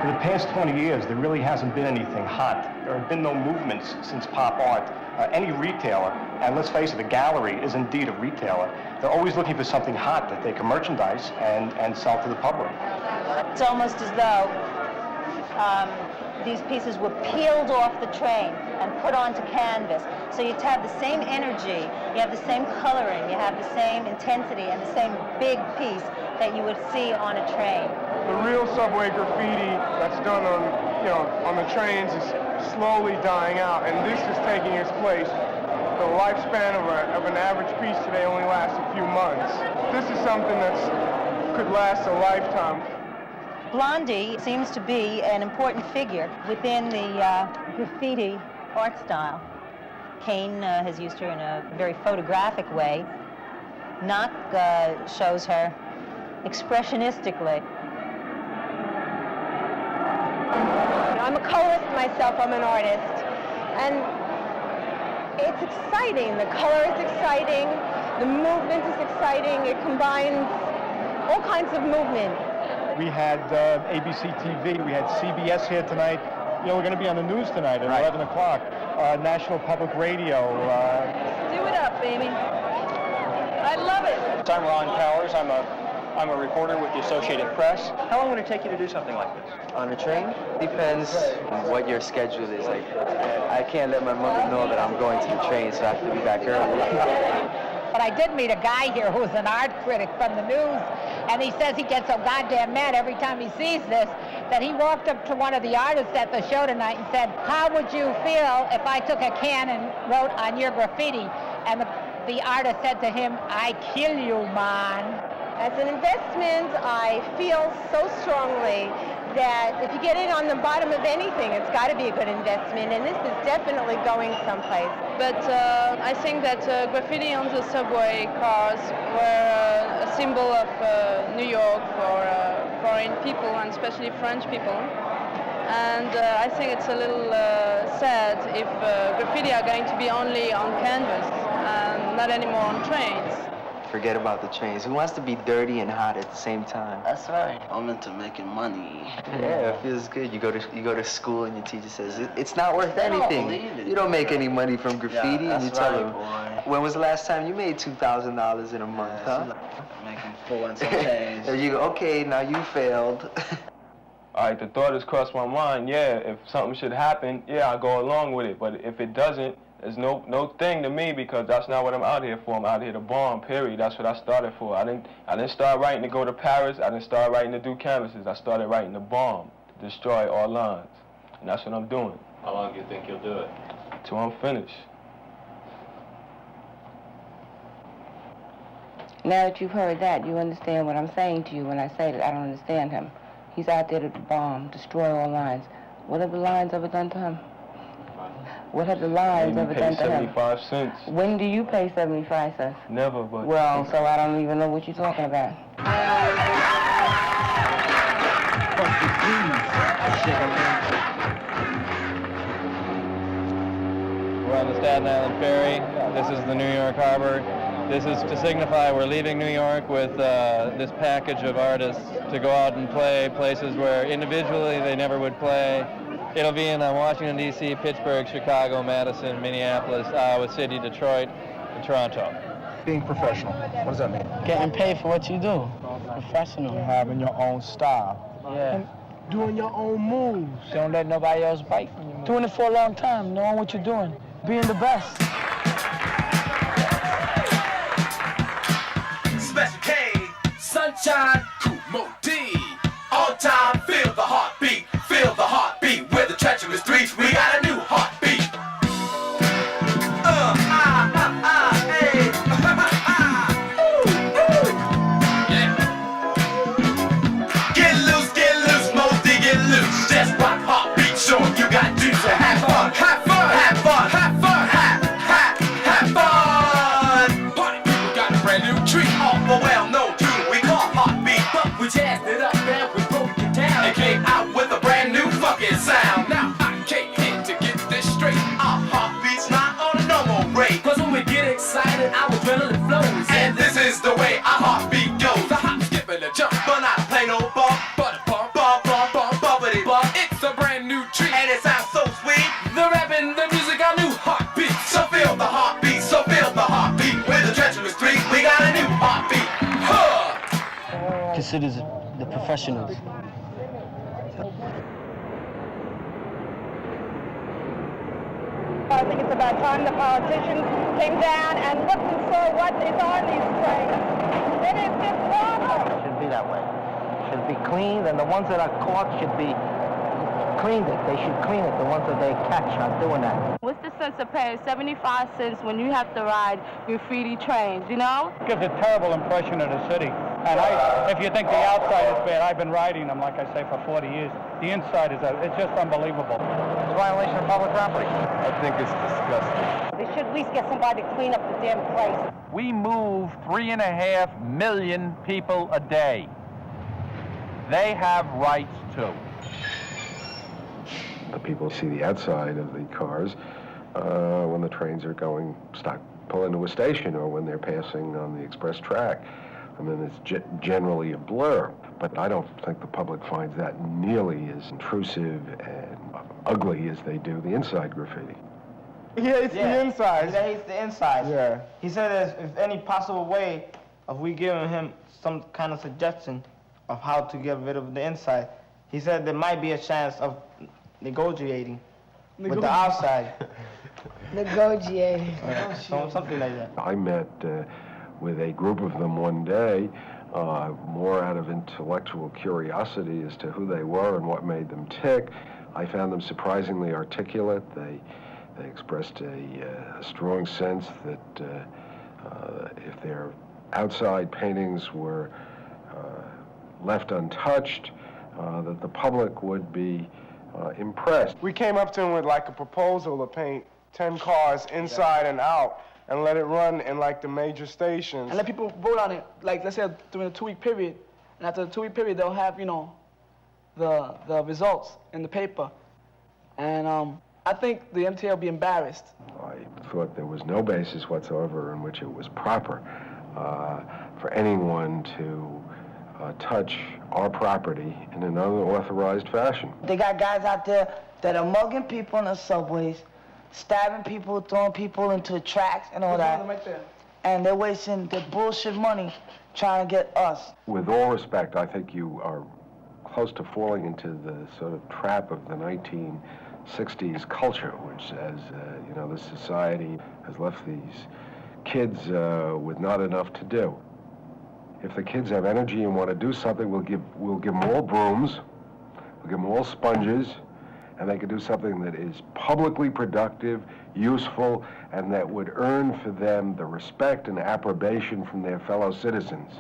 For the past 20 years, there really hasn't been anything hot. There have been no movements since pop art. Any retailer, and let's face it, a gallery is indeed a retailer. They're always looking for something hot that they can merchandise and sell to the public. It's almost as though these pieces were peeled off the train and put onto canvas. So you have the same energy, you have the same coloring, you have the same intensity and the same big piece that you would see on a train. The real subway graffiti that's done on the trains is slowly dying out, and this is taking its place. The lifespan of an average piece today only lasts a few months. This is something that could last a lifetime. Blondie seems to be an important figure within the graffiti art style. Kane has used her in a very photographic way. Knock shows her expressionistically. I'm a colorist myself, I'm an artist, and it's exciting. The color is exciting, the movement is exciting, it combines all kinds of movement. We had ABC TV, we had CBS here tonight. You know, we're going to be on the news tonight at 11 o'clock. National Public Radio. Do it up, baby. I love it. I'm Ron Powers. I'm a reporter with the Associated Press. How long would it take you to do something like this? On a train? Depends what your schedule is. Like, I can't let my mother know that I'm going to the train, so I have to be back early. But I did meet a guy here who's an art critic from the news, and he says he gets so goddamn mad every time he sees this that he walked up to one of the artists at the show tonight and said, "How would you feel if I took a can and wrote on your graffiti?" And the artist said to him, "I kill you, man." As an investment, I feel so strongly that if you get in on the bottom of anything, it's got to be a good investment, and this is definitely going someplace. But I think that graffiti on the subway cars were a symbol of New York for foreign people, and especially French people. And I think it's a little sad if graffiti are going to be only on canvas and not anymore on trains. Forget about the trains. Who wants to be dirty and hot at the same time? That's right. I'm into making money. Yeah, it feels good. You go to school and your teacher says it's not worth anything. You don't make any money from graffiti, and you tell them. When was the last time you made $2,000 in a month, huh? Making full and some change. There you go. Okay, now you failed. All right, the thought has crossed my mind. Yeah, if something should happen, yeah, I'll go along with it. But if it doesn't, there's no thing to me, because that's not what I'm out here for. I'm out here to bomb, period. That's what I started for. I didn't start writing to go to Paris. I didn't start writing to do canvases. I started writing to bomb, to destroy all lines. And that's what I'm doing. How long do you think you'll do it? Till I'm finished. Now that you've heard that, you understand what I'm saying to you when I say that I don't understand him. He's out there to bomb, destroy all lines. What have the lines ever done to him? What have the lines ever done to him? 75 cents. When do you pay 75 cents? Never, but... Well, so I don't even know what you're talking about. We're on the Staten Island Ferry. This is the New York Harbor. This is to signify we're leaving New York with this package of artists to go out and play places where individually they never would play. It'll be in Washington, D.C., Pittsburgh, Chicago, Madison, Minneapolis, Iowa City, Detroit, and Toronto. Being professional, what does that mean? Getting paid for what you do. Professional. Having your own style. Yeah. And doing your own moves. Don't let nobody else bite. Doing it for a long time, knowing what you're doing. Being the best. Special K, Sunshine, Kumo D. All time, feel the heartbeat. Feel the heartbeat. With the treacherous streets, we got a new heartbeat. Hey. Yeah. Get loose, Mosey, get loose. Just rock heartbeat, show you got to have fun, have fun, have fun, have fun, have fun. Party people got a brand new treat off a well-known tune we call heartbeat, but we jazzed it up and we broke it down. It came out with a brand new fucking sound. Now I came in to get this straight. Our heartbeat's not on a normal rate. Cause when we get excited, our adrenaline flows. And this is the way our heartbeat goes. The hop, skip, and the jump, but not plain old bump. But a bump, bump, bump, bump, bumpity bump. It's a brand new treat, and it sounds so sweet. The rap and the music, our new heartbeat. So feel the heartbeat, so feel the heartbeat. With the treacherous street, we got a new heartbeat. Huh. Consider the professionals. I think it's about time the politicians came down and looked and saw what is on these trains. It is deplorable. It should be that way. It should be clean, and the ones that are caught should be cleaned it. They should clean it, the ones that they catch on doing that. What's the sense of paying 75 cents when you have to ride graffiti trains, you know? It gives a terrible impression of the city. And if you think the outside is bad, I've been riding them, like I say, for 40 years. The inside it's just unbelievable. It's a violation of public property. I think it's disgusting. They should at least get somebody to clean up the damn place. We move 3.5 million people a day. They have rights too. The people see the outside of the cars when the trains are pull into a station or when they're passing on the express track. And then it's generally a blur. But I don't think the public finds that nearly as intrusive and ugly as they do the inside graffiti. He hates the inside. He hates the inside. Yeah. He said if any possible way of we giving him some kind of suggestion of how to get rid of the inside, he said there might be a chance of negotiating with the outside. Negotiating. Something like that. I met with a group of them one day, more out of intellectual curiosity as to who they were and what made them tick. I found them surprisingly articulate. They expressed a strong sense that if their outside paintings were left untouched, that the public would be impressed. We came up to him with like a proposal to paint 10 cars inside and out and let it run in like the major stations. And let people vote on it, like let's say during a 2-week period. And after the 2-week period, they'll have, you know, the results in the paper. And I think the MTA will be embarrassed. I thought there was no basis whatsoever in which it was proper for anyone to touch our property in an unauthorized fashion. They got guys out there that are mugging people in the subways, stabbing people, throwing people into the tracks and all that. Right there. And they're wasting their bullshit money trying to get us. With all respect, I think you are close to falling into the sort of trap of the 1960s culture, which says, you know, this society has left these kids with not enough to do. If the kids have energy and want to do something, we'll give them all brooms, we'll give them all sponges, and they can do something that is publicly productive, useful, and that would earn for them the respect and approbation from their fellow citizens.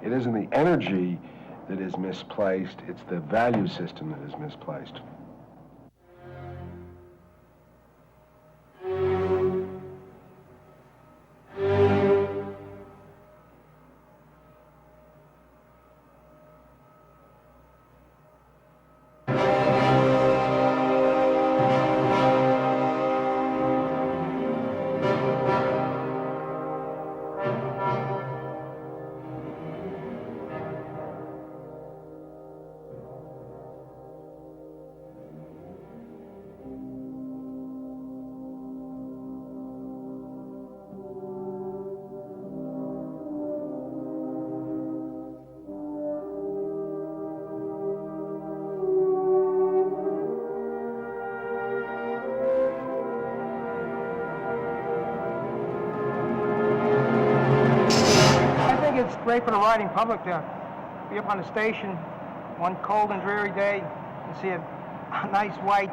It isn't the energy that is misplaced, it's the value system that is misplaced. It's great for the riding public to be up on the station one cold and dreary day and see a nice white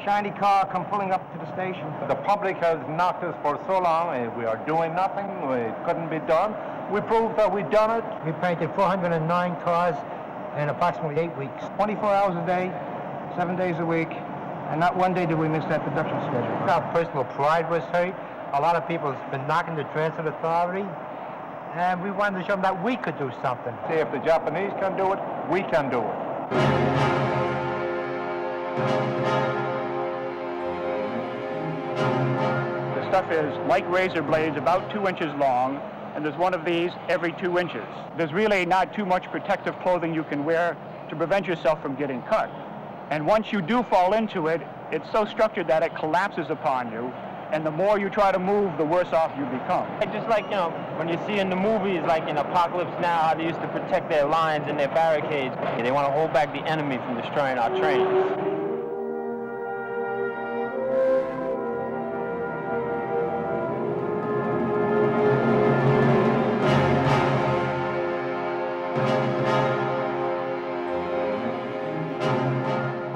shiny car come pulling up to the station. The public has knocked us for so long, and we are doing nothing. It couldn't be done. We proved that we've done it. We painted 409 cars in approximately 8 weeks. 24 hours a day, 7 days a week, and not one day did we miss that production schedule. Our personal pride was hurt. A lot of people have been knocking the transit authority, and we wanted to show them that we could do something. See, if the Japanese can do it, we can do it. The stuff is like razor blades, about 2 inches long, and there's one of these every 2 inches. There's really not too much protective clothing you can wear to prevent yourself from getting cut. And once you do fall into it, it's so structured that it collapses upon you, and the more you try to move, the worse off you become. Just like, you know, when you see in the movies, like in Apocalypse Now, how they used to protect their lines and their barricades. They want to hold back the enemy from destroying our trains.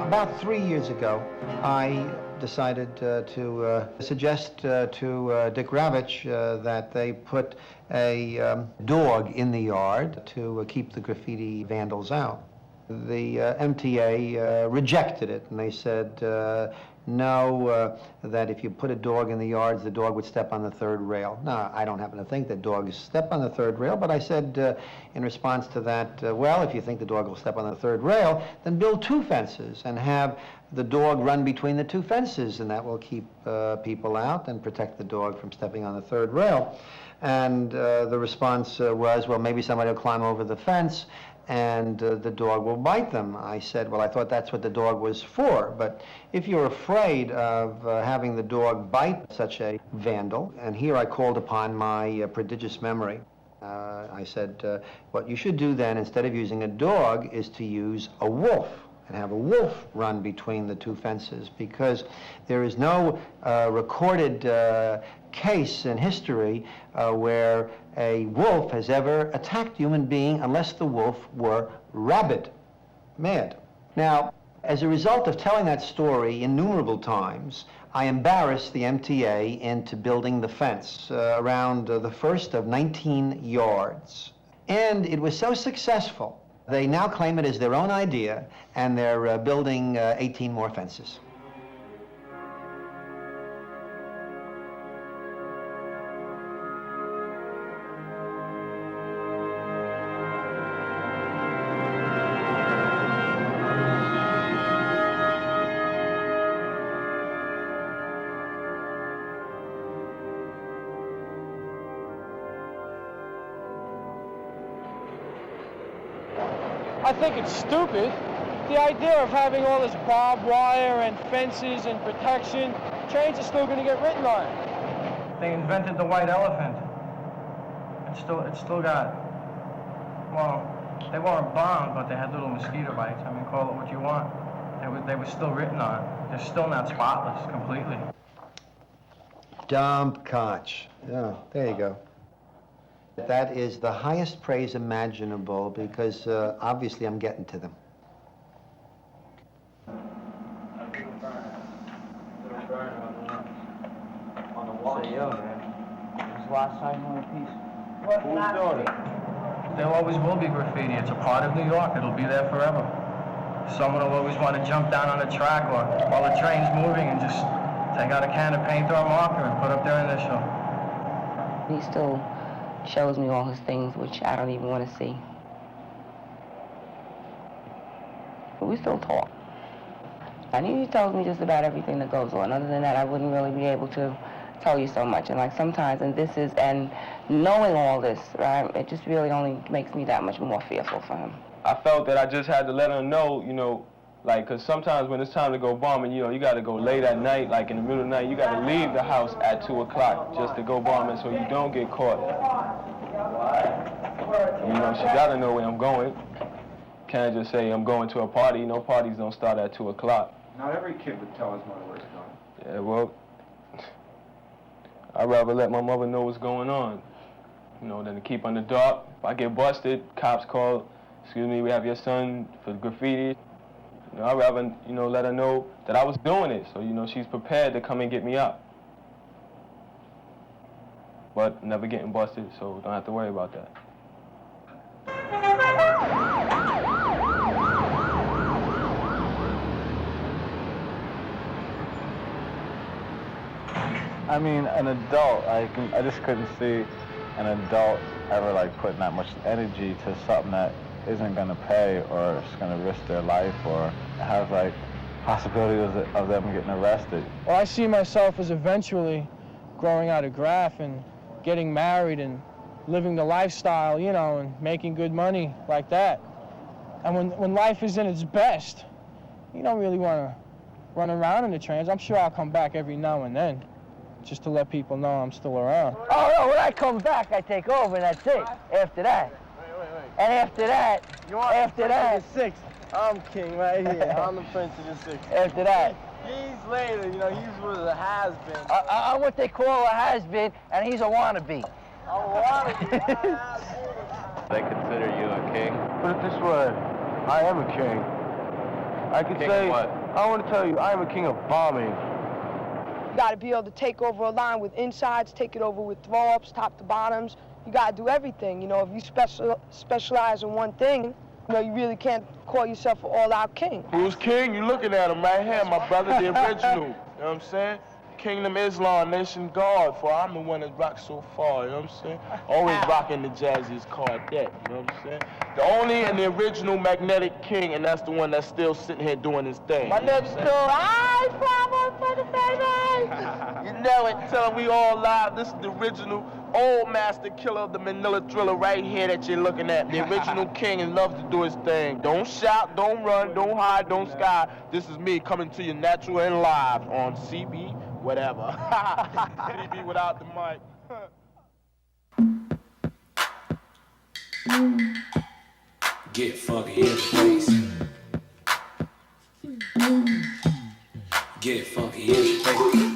About 3 years ago, I decided to suggest to Dick Ravitch that they put a dog in the yard to keep the graffiti vandals out. The MTA rejected it, and they said, no, that if you put a dog in the yards, the dog would step on the third rail. Now, I don't happen to think that dogs step on the third rail, but I said in response to that, well, if you think the dog will step on the third rail, then build 2 fences and have the dog run between the 2 fences, and that will keep people out and protect the dog from stepping on the third rail. And the response was, well, maybe somebody will climb over the fence and the dog will bite them. I said, well, I thought that's what the dog was for, but if you're afraid of having the dog bite such a vandal, and here I called upon my prodigious memory, I said, what you should do then, instead of using a dog, is to use a wolf, and have a wolf run between the 2 fences, because there is no recorded case in history where a wolf has ever attacked a human being unless the wolf were rabid, mad. Now, as a result of telling that story innumerable times, I embarrassed the MTA into building the fence around the first of 19 yards. And it was so successful, they now claim it as their own idea, and they're building 18 more fences. I think it's stupid. The idea of having all this barbed wire and fences and protection, trains are still going to get written on. They invented the white elephant. It's still got, well, they weren't bombed, but they had little mosquito bites. I mean, call it what you want. They were still written on. They're still not spotless completely. Dump Koch. Yeah, there you go. That is the highest praise imaginable, because obviously I'm getting to them. On the wall. Say, yo, man. This is last time on a piece. Who's doing it? There always will be graffiti. It's a part of New York. It'll be there forever. Someone will always want to jump down on a track or while the train's moving and just take out a can of paint or a marker and put up their initial. He still shows me all his things, which I don't even want to see. But we still talk. And he tells me just about everything that goes on. Other than that, I wouldn't really be able to tell you so much. And like sometimes, and knowing all this, right, it just really only makes me that much more fearful for him. I felt that I just had to let him know, you know, like, because sometimes when it's time to go bombing, you know, you got to go late at night, like in the middle of the night, you got to leave the house at 2 o'clock just to go bombing so you don't get caught. You know, she got to know where I'm going. Can't just say I'm going to a party. You know, parties don't start at 2 o'clock. Not every kid would tell his mother where he's going. Yeah, well, I'd rather let my mother know what's going on, you know, than to keep on the dark. If I get busted, cops call, excuse me, we have your son for graffiti. You know, I'd rather, you know, let her know that I was doing it, so, you know, she's prepared to come and get me out. But never getting busted, so don't have to worry about that. I mean, an adult, I just couldn't see an adult ever, like, putting that much energy to something that isn't going to pay or is going to risk their life or have, like, possibilities of them getting arrested. Well, I see myself as eventually growing out of Graff and getting married and living the lifestyle, you know, and making good money like that. And when life is in its best, you don't really want to run around in the trains. I'm sure I'll come back every now and then, just to let people know I'm still around. Oh, no, when I come back, I take over, and that's it. After that. And after that, after that. Six. I'm king right here. I'm the prince of the six. After that. He's later, you know, he's with a has-been. I'm what they call a has-been, and he's a wannabe. A wannabe. They consider you a king? Put it this way, I am a king. I could King say what? I want to tell you, I am a king of bombing. You got to be able to take over a line with insides, take it over with throw-ups, top to bottoms. You got to do everything. You know, if you specialize in one thing, you know, you really can't call yourself an all-out king. Who's king? You looking at him right here, my brother, the original. You know what I'm saying? Kingdom Islam, Nation Guard, for I'm the one that rocks so far, you know what I'm saying? Always rocking the jazziest Cardette, you know what I'm saying? The only and the original magnetic king, and that's the one that's still sitting here doing his thing. My next door, I travel for the baby. You know it, tell him we all live. This is the original old master killer of the Manila Thriller right here that you're looking at. The original king and loves to do his thing. Don't shout, don't run, don't hide, don't sky. This is me coming to you natural and live on CB. Whatever. CB without the mic. Get funky in the place. Get funky in the place.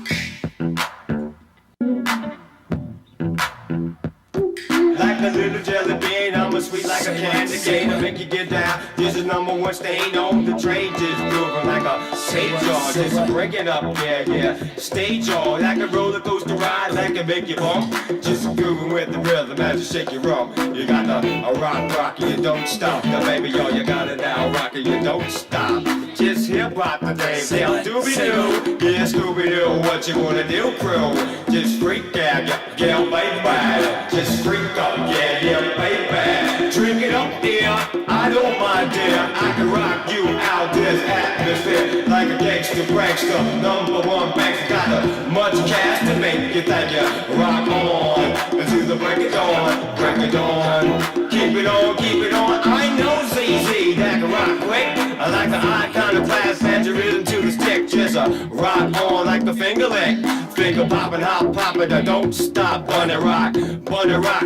Like a little jelly bean, I'm as sweet like a candy cane. To make you get down, this is #1 stain on the train. Just grooving like a stage jaw, just breaking up, yeah. Stage jaw, like a roller coaster ride, like a make you bump. Just grooving with the rhythm as you shake your rump. You got the rock, you don't stop. The baby, yo, you got it now, rock, you don't stop. Just hip hop the thing, say Scooby-Doo, yeah, Scooby-Doo, what you wanna do, crew? Just freak out, yeah, baby, just freak up, yeah, baby. Drink it up, dear, I don't mind, dear. I can rock you out this atmosphere like a gangster prankster, #1 bankster. Got much cash to make you think you rock on until the break of dawn, break of dawn. Keep it on, I know ZZ that can rock quick. I like the iconoclast, match your rhythm to the stick. Just rock on like the finger lick. Finger popping, hop popping, don't stop. Bunny rock,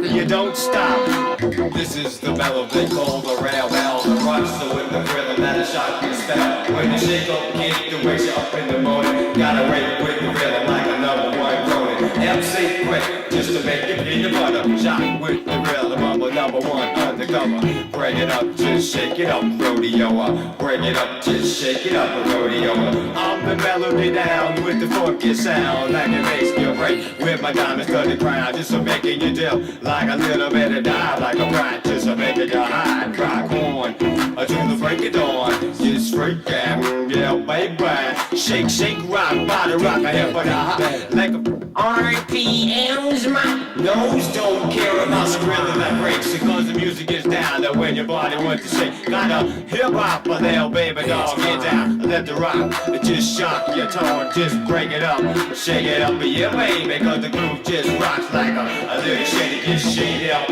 you don't stop. This is the melody called the rail bell. The rush, so with the rhythm that is shot your spell. When you shake up, kick to wake you up in the morning. Gotta wake with the rhythm like a #1 groaning. MC quick, just to make you peanut butter. Shot with the rhythm of a #1 undercover. Bring it up, just shake it up, rodeo. Bring it up, just shake it up, rodeo. I'm the melody down with the funky sound. Like it makes you break with my diamond-studded crown. Just to making you dip like a little bit of dive. Like a brat, just to making you high and rock on until the break of dawn. Just freak out, yeah, baby. Shake, rock, body rock, a hip and a hop. Like a RPM's my nose don't care about the rhythm that breaks. Because the music is down there when your body wants to shake. Got a hip-hop there, baby dog, get down. Let the rock, just shock your tone. Just break it up, shake it up, yeah, baby. Because the groove just rocks like a little shady. Just shade it up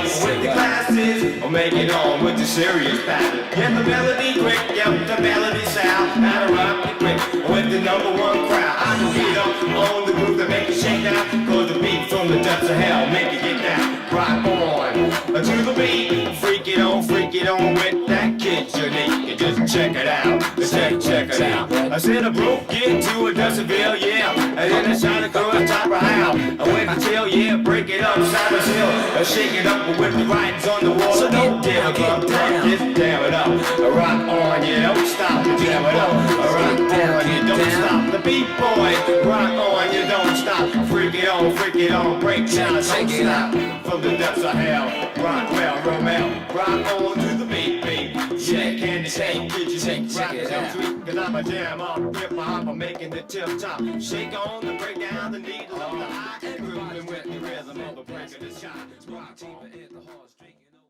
with the glasses. Or make it on with the serious pattern. Get the melody quick, get the melody sound. Gotta rock it quick with the #1 crowd. I can beat up on the groove that make you shake down. Cause the beat from the depths of hell make you get down. Rock on to the beat. Freak it on with that kid unique. You just check it out. Check it out. I said a broke get to a decibel, yeah. And then I shot across top of how. I went to chill, yeah, break it up, side to hill. Shake it up with the writings on the wall. So don't damn it up, just damn it up. Rock on, you don't stop, jam it up. Rock on, you don't stop. The beat boy, rock on, you don't stop. Freak it on, break down, don't stop. From the depths of hell, rock well, Romeo. Rock on to the beat. Yeah, candy shake, did you shake, rock it out. Cause I'm a jam on, hip hop, I'm making the tip top. Shake on the break down the needle of the high. Grooving with the rhythm of a break of the shot. Rock on, hit the hard string.